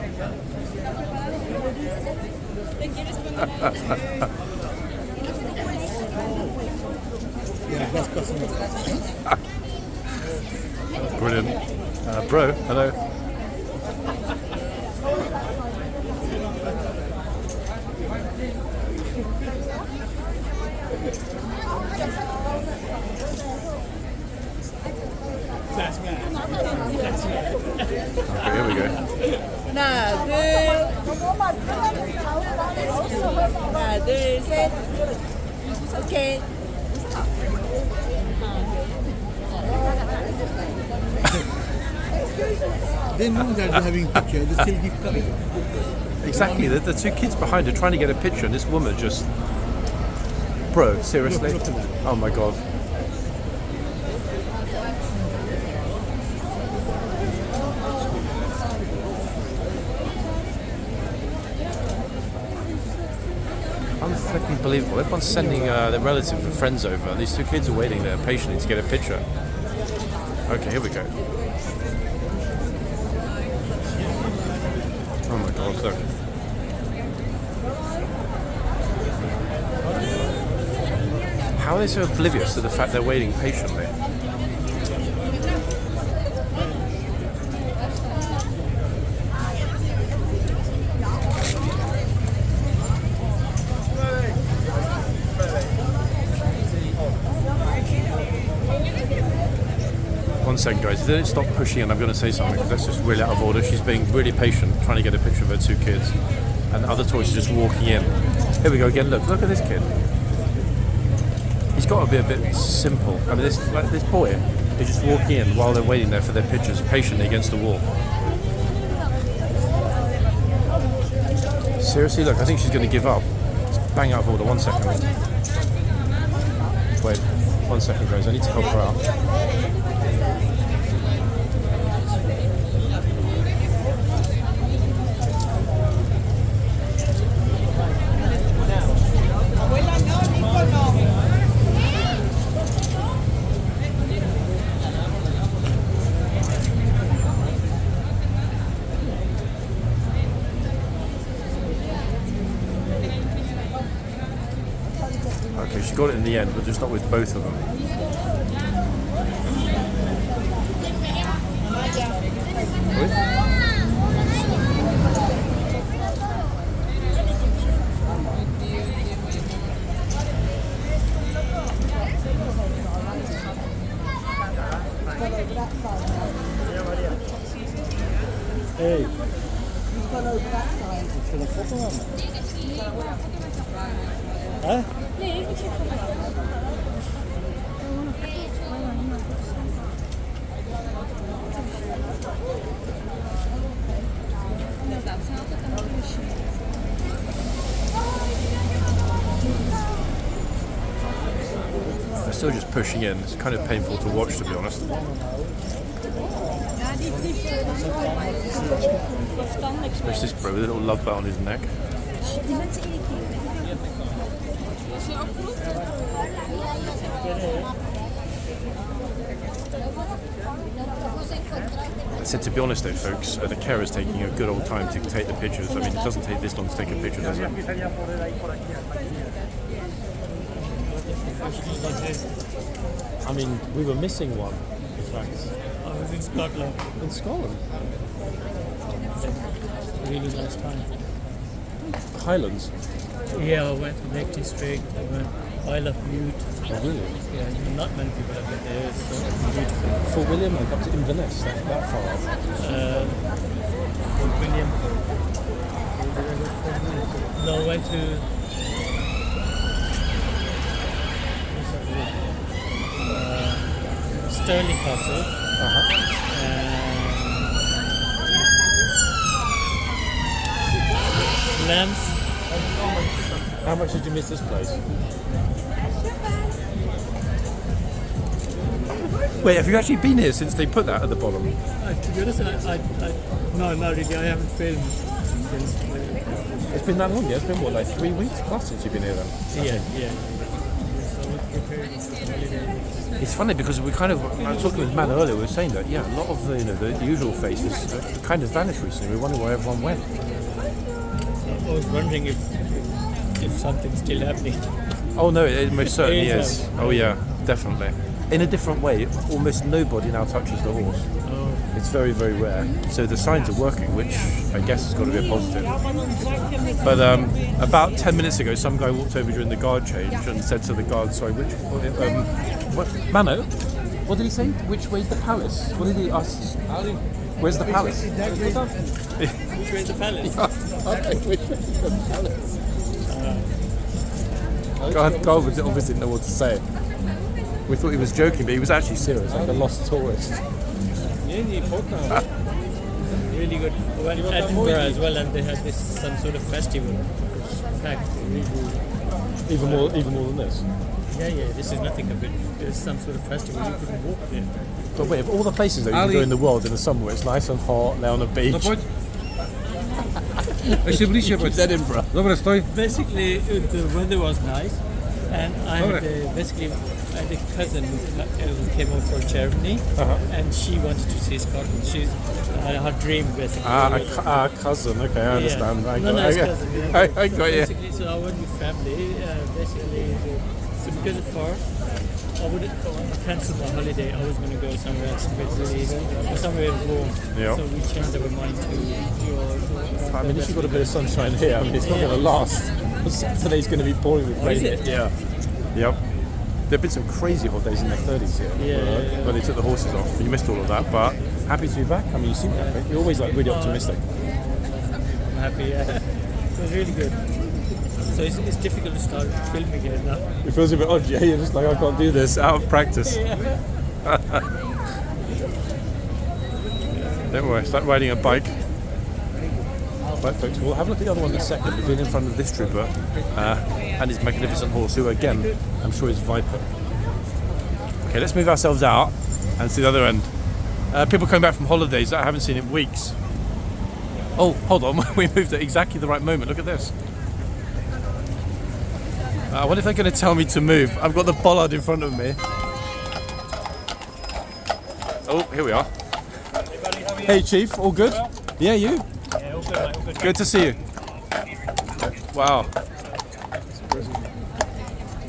Brilliant. Bro, hello. Okay, here we go. 하나, 둘, 셋. 오케이. They know that they're having picture, they still keep coming. Exactly, the two kids behind are trying to get a picture, and this woman just Bro, seriously? Look at that. Oh my god. Unflipping believable. Everyone's sending their relatives and friends over. These two kids are waiting there patiently to get a picture. Okay, here we go. Oh my god, look. How are they so oblivious to the fact they're waiting patiently? One second, guys. If they don't stop pushing and I'm going to say something because that's just really out of order. She's being really patient, trying to get a picture of her two kids. And the other toys are just walking in. Here we go again. Look at this kid. He's got to be a bit simple. I mean, this boy is just walking in while they're waiting there for their pictures, patiently against the wall. Seriously, look, I think she's going to give up. It's bang out of order. 1 second. Wait, 1 second, guys. I need to help her out. Okay, she got it in the end, but just not with both of them. Hey. Huh? They're still just pushing in. It's kind of painful to watch, to be honest. There's this bro with a little love bell on his neck. I said, to be honest though, folks, the carer's taking a good old time to take the pictures. I mean, it doesn't take this long to take a picture, does it? I mean, we were missing one, in fact. I was in Scotland. In Scotland? Really nice time. Highlands? Yeah, I went to Lake District, I went Isle of Bute. Oh, really? Yeah, not many people have been there. It's so beautiful. Fort William, like up to Inverness, that far off. Fort William. No, I went to Stirling Castle. Lambs. How much did you miss this place? Wait, have you actually been here since they put that at the bottom? To be honest, no, not really. I haven't filmed since. It's been that long, yeah? It's been what, like 3 weeks plus since you've been here then? Yeah. So I was preparing for holiday. It's funny because we kind of, I was talking with Man earlier, we were saying that, yeah, a lot of the, the usual faces kind of vanished recently. We wonder where everyone went. I was wondering if something's still happening. Oh no, it most certainly It is. is. Oh yeah, definitely. In a different way, almost nobody now touches the horse. Oh. It's very, very rare. So the signs are working, which I guess has got to be a positive. But about 10 minutes ago, some guy walked over during the guard change and said to the guard, sorry, what, Mano, what did he say? Which way's the palace? What did he ask? Where's the palace? Which way is the palace? Okay, which way's the palace? God obviously didn't know what to say. We thought he was joking, but he was actually serious, like a lost tourist. Really good. We went to Edinburgh as well, and they had some sort of festival. It was packed. Really Even more than this. Yeah, this is nothing of it. There's some sort of festival, you couldn't walk there. But wait, of all the places that you can go in the world in the summer where it's nice and hot, lay on a beach. It's Edinburgh. Basically, the weather was nice, and I had I had a cousin who came over from Germany, and she wanted to see Scotland. She's her dream, basically. Cousin. Okay, I understand. Yeah. I got you. Basically, so I went with family. So because of far, I would cancel my holiday. I was going to go somewhere else, somewhere warm. Yeah. So we changed our mind to I mean, if you've got a bit of sunshine here, I mean, it's not going to last. Today's going to be pouring with rain. Yeah. Yep. There have been some crazy hot days in their 30s here, where they took the horses off. You missed all of that, but happy to be back. I mean, you seem happy. You're always like really optimistic. I'm happy. Yeah. It was really good. So it's difficult to start filming again now. It feels a bit odd, yeah? You're just like, I can't do this, out of practice. Don't worry, start riding a bike. Right, folks, we'll have a look at the other one in a second. We've been in front of this trooper and his magnificent horse, who again, I'm sure is Viper. Okay, let's move ourselves out and see the other end. People coming back from holidays that I haven't seen in weeks. Oh, hold on, we moved at exactly the right moment. Look at this. I wonder if they're going to tell me to move. I've got the bollard in front of me. Oh, here we are. Hey, Chief, all good? Yeah, you? Yeah, all good, mate, all good. Good to see you. Wow.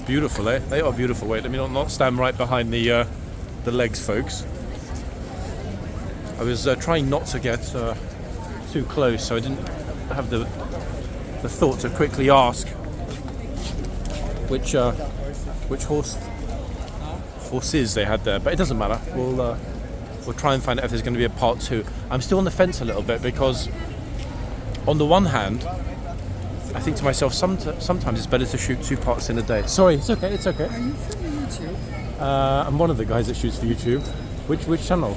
Beautiful, eh? They are beautiful. Wait, let me not stand right behind the legs, folks. I was trying not to get too close, so I didn't have the thought to quickly ask which horses they had there, but it doesn't matter. We'll try and find out if there's going to be a part 2. I'm still on the fence a little bit because, on the one hand, I think to myself sometimes it's better to shoot 2 parts in a day. Sorry, it's okay. It's okay. Are you filming YouTube? I'm one of the guys that shoots for YouTube. Which channel?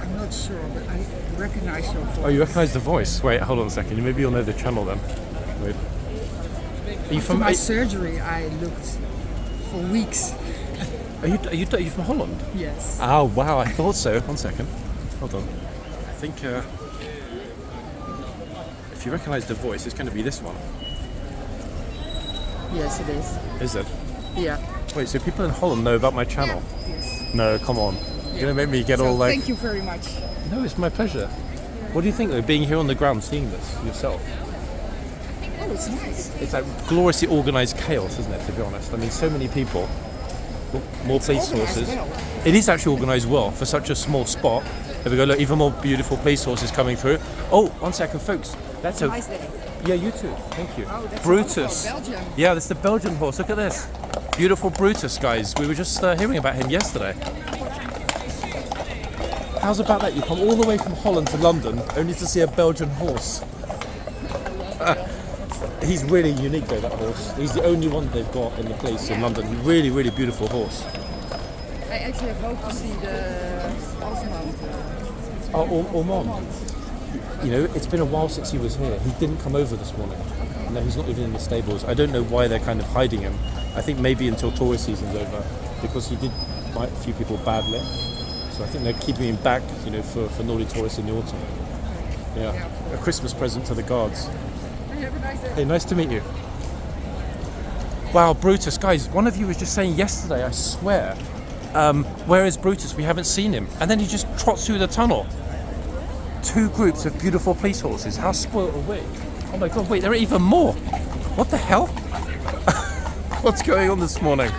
I'm not sure, but I recognize your voice. Oh, you recognise the voice? Wait, hold on a second. Maybe you'll know the channel then. Wait. Are you After my surgery, I looked for weeks. Are you from Holland? Yes. Oh wow, I thought so. One second. Hold on. I think if you recognise the voice, it's going to be this one. Yes, it is. Is it? Yeah. Wait, so people in Holland know about my channel? Yes. No, come on. You're going to make me get all like... Thank you very much. No, it's my pleasure. What do you think though, being here on the ground, seeing this yourself? Oh, it's nice. It's like gloriously organised chaos, isn't it, to be honest? I mean, so many people, more police forces. Well. It is actually organised well for such a small spot. There we go, look, even more beautiful police horses coming through. Oh, one second, folks. That's a Nice day. Yeah, you too. Thank you. Oh, that's Brutus. Belgium. Yeah, that's the Belgian horse. Look at this. Beautiful Brutus, guys. We were just hearing about him yesterday. How's about that? You come all the way from Holland to London only to see a Belgian horse. He's really unique though, that horse. He's the only one they've got in the place in London. Really, really beautiful horse. I actually hope to see the Osmond. Oh, Ormond. You know, it's been a while since he was here. He didn't come over this morning. No, he's not even in the stables. I don't know why they're kind of hiding him. I think maybe until tourist season's over, because he did bite a few people badly. So I think they're keeping him back, you know, for naughty tourists in the autumn. Yeah, a Christmas present to the guards. Have a nice day. Hey, nice to meet you. Wow, Brutus, guys, one of you was just saying yesterday, I swear, where is Brutus? We haven't seen him. And then he just trots through the tunnel. 2 groups of beautiful police horses. How spoiled are we? Oh my god, wait, there are even more. What the hell? What's going on this morning?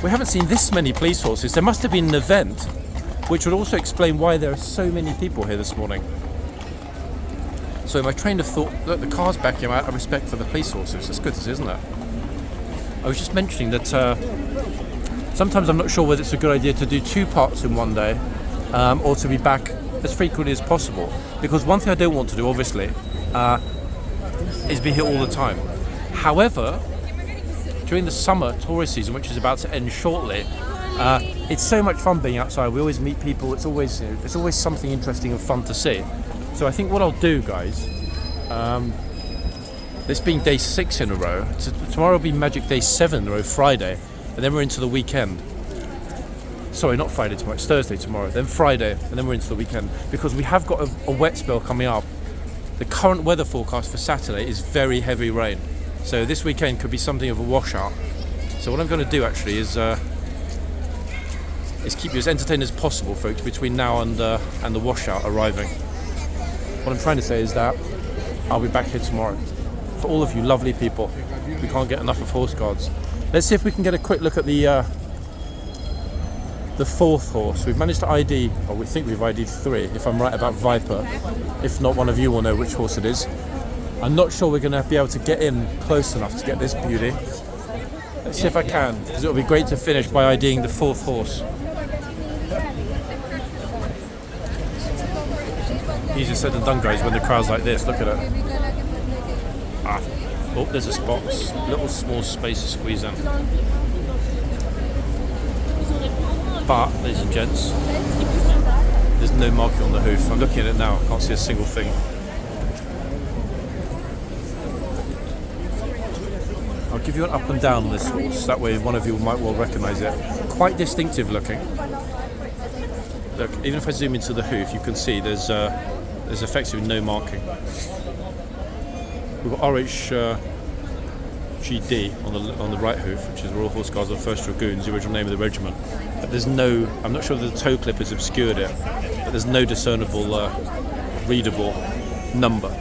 We haven't seen this many police horses. There must have been an event, which would also explain why there are so many people here this morning. So my train of thought, look, the car's backing out of respect for the police horses. That's good, isn't it? I was just mentioning that sometimes I'm not sure whether it's a good idea to do 2 parts in one day or to be back as frequently as possible. Because one thing I don't want to do, obviously, is be here all the time. However, during the summer tourist season, which is about to end shortly, it's so much fun being outside. We always meet people. It's always something interesting and fun to see. So I think what I'll do, guys, This being day 6 in a row, tomorrow will be magic day 7 in a row, Friday, and then we're into the weekend. Sorry, not Friday tomorrow, it's Thursday tomorrow, then Friday, and then we're into the weekend. Because we have got a wet spell coming up. The current weather forecast for Saturday is very heavy rain. So this weekend could be something of a washout. So what I'm going to do actually is keep you as entertained as possible, folks, between now and the washout arriving. What I'm trying to say is that I'll be back here tomorrow. For all of you lovely people who can't get enough of horse guards. Let's see if we can get a quick look at the 4th horse. We've managed to ID, or we think we've ID'd 3, if I'm right about Viper. If not, one of you will know which horse it is. I'm not sure we're going to be able to get in close enough to get this beauty. Let's see if I can, because it'll be great to finish by IDing the 4th horse. Easier said than done, guys, when the crowd's like this. Look at it. Oh, there's a spot. Little small space to squeeze in. But, ladies and gents, there's no marking on the hoof. I'm looking at it now. I can't see a single thing. I'll give you an up and down on this horse. That way one of you might well recognise it. Quite distinctive looking. Look, even if I zoom into the hoof, you can see there's effectively no marking. We've got RHGD on the right hoof, which is Royal Horse Guards of the 1st Dragoons, the original name of the regiment. But there's no, I'm not sure if the toe clip has obscured it, but there's no discernible, readable number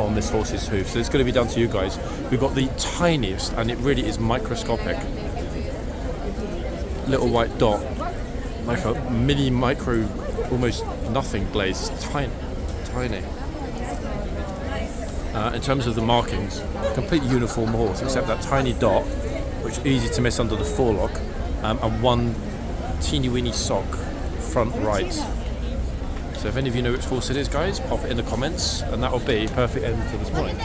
on this horse's hoof. So it's going to be down to you guys. We've got the tiniest, and it really is microscopic, little white dot, like a mini micro, almost nothing glaze. It's tiny. In terms of the markings, complete uniform horse, except that tiny dot, which is easy to miss under the forelock, and one teeny weeny sock front right. So if any of you know which horse it is, guys, pop it in the comments, and that will be perfect end to this morning.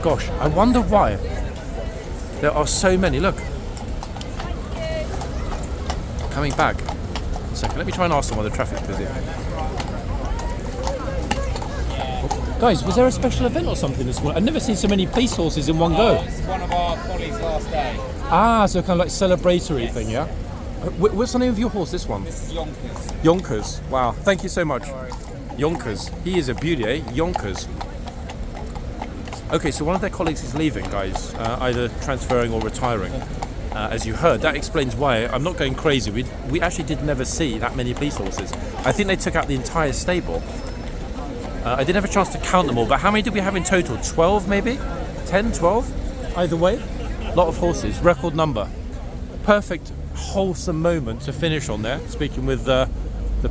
Gosh, I wonder why there are so many. Look, coming back. 1 second, let me try and ask them why the traffic's busy. Guys, was there a special event or something this morning? I've never seen so many police horses in one go. It's one of our colleagues' last day. Ah, so kind of like celebratory thing, yeah? What's the name of your horse, this one? This is Yonkers. Yonkers. Wow, thank you so much. Yonkers. He is a beauty, eh? Yonkers. Okay, so one of their colleagues is leaving, guys, either transferring or retiring. As you heard, that explains why I'm not going crazy. We actually did never see that many police horses. I think they took out the entire stable. I didn't have a chance to count them all, but how many did we have in total? 12 maybe? 10, 12? Either way, a lot of horses, record number. Perfect, wholesome moment to finish on there, speaking with the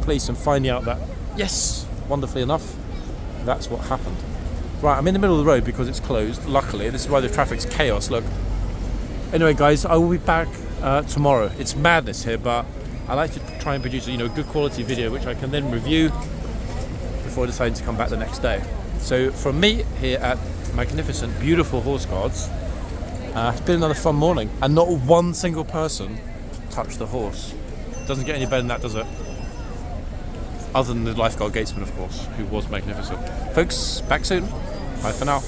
police and finding out that, yes, wonderfully enough, that's what happened. Right, I'm in the middle of the road because it's closed, luckily. This is why the traffic's chaos, look. Anyway, guys, I will be back tomorrow. It's madness here, but I like to try and produce a good quality video, which I can then review before deciding to come back the next day. So from me here at magnificent, beautiful Horse Guards, it's been another fun morning, and not one single person touched the horse. Doesn't get any better than that, does it? Other than the lifeguard gatesman, of course, who was magnificent. Folks, back soon. Bye for now.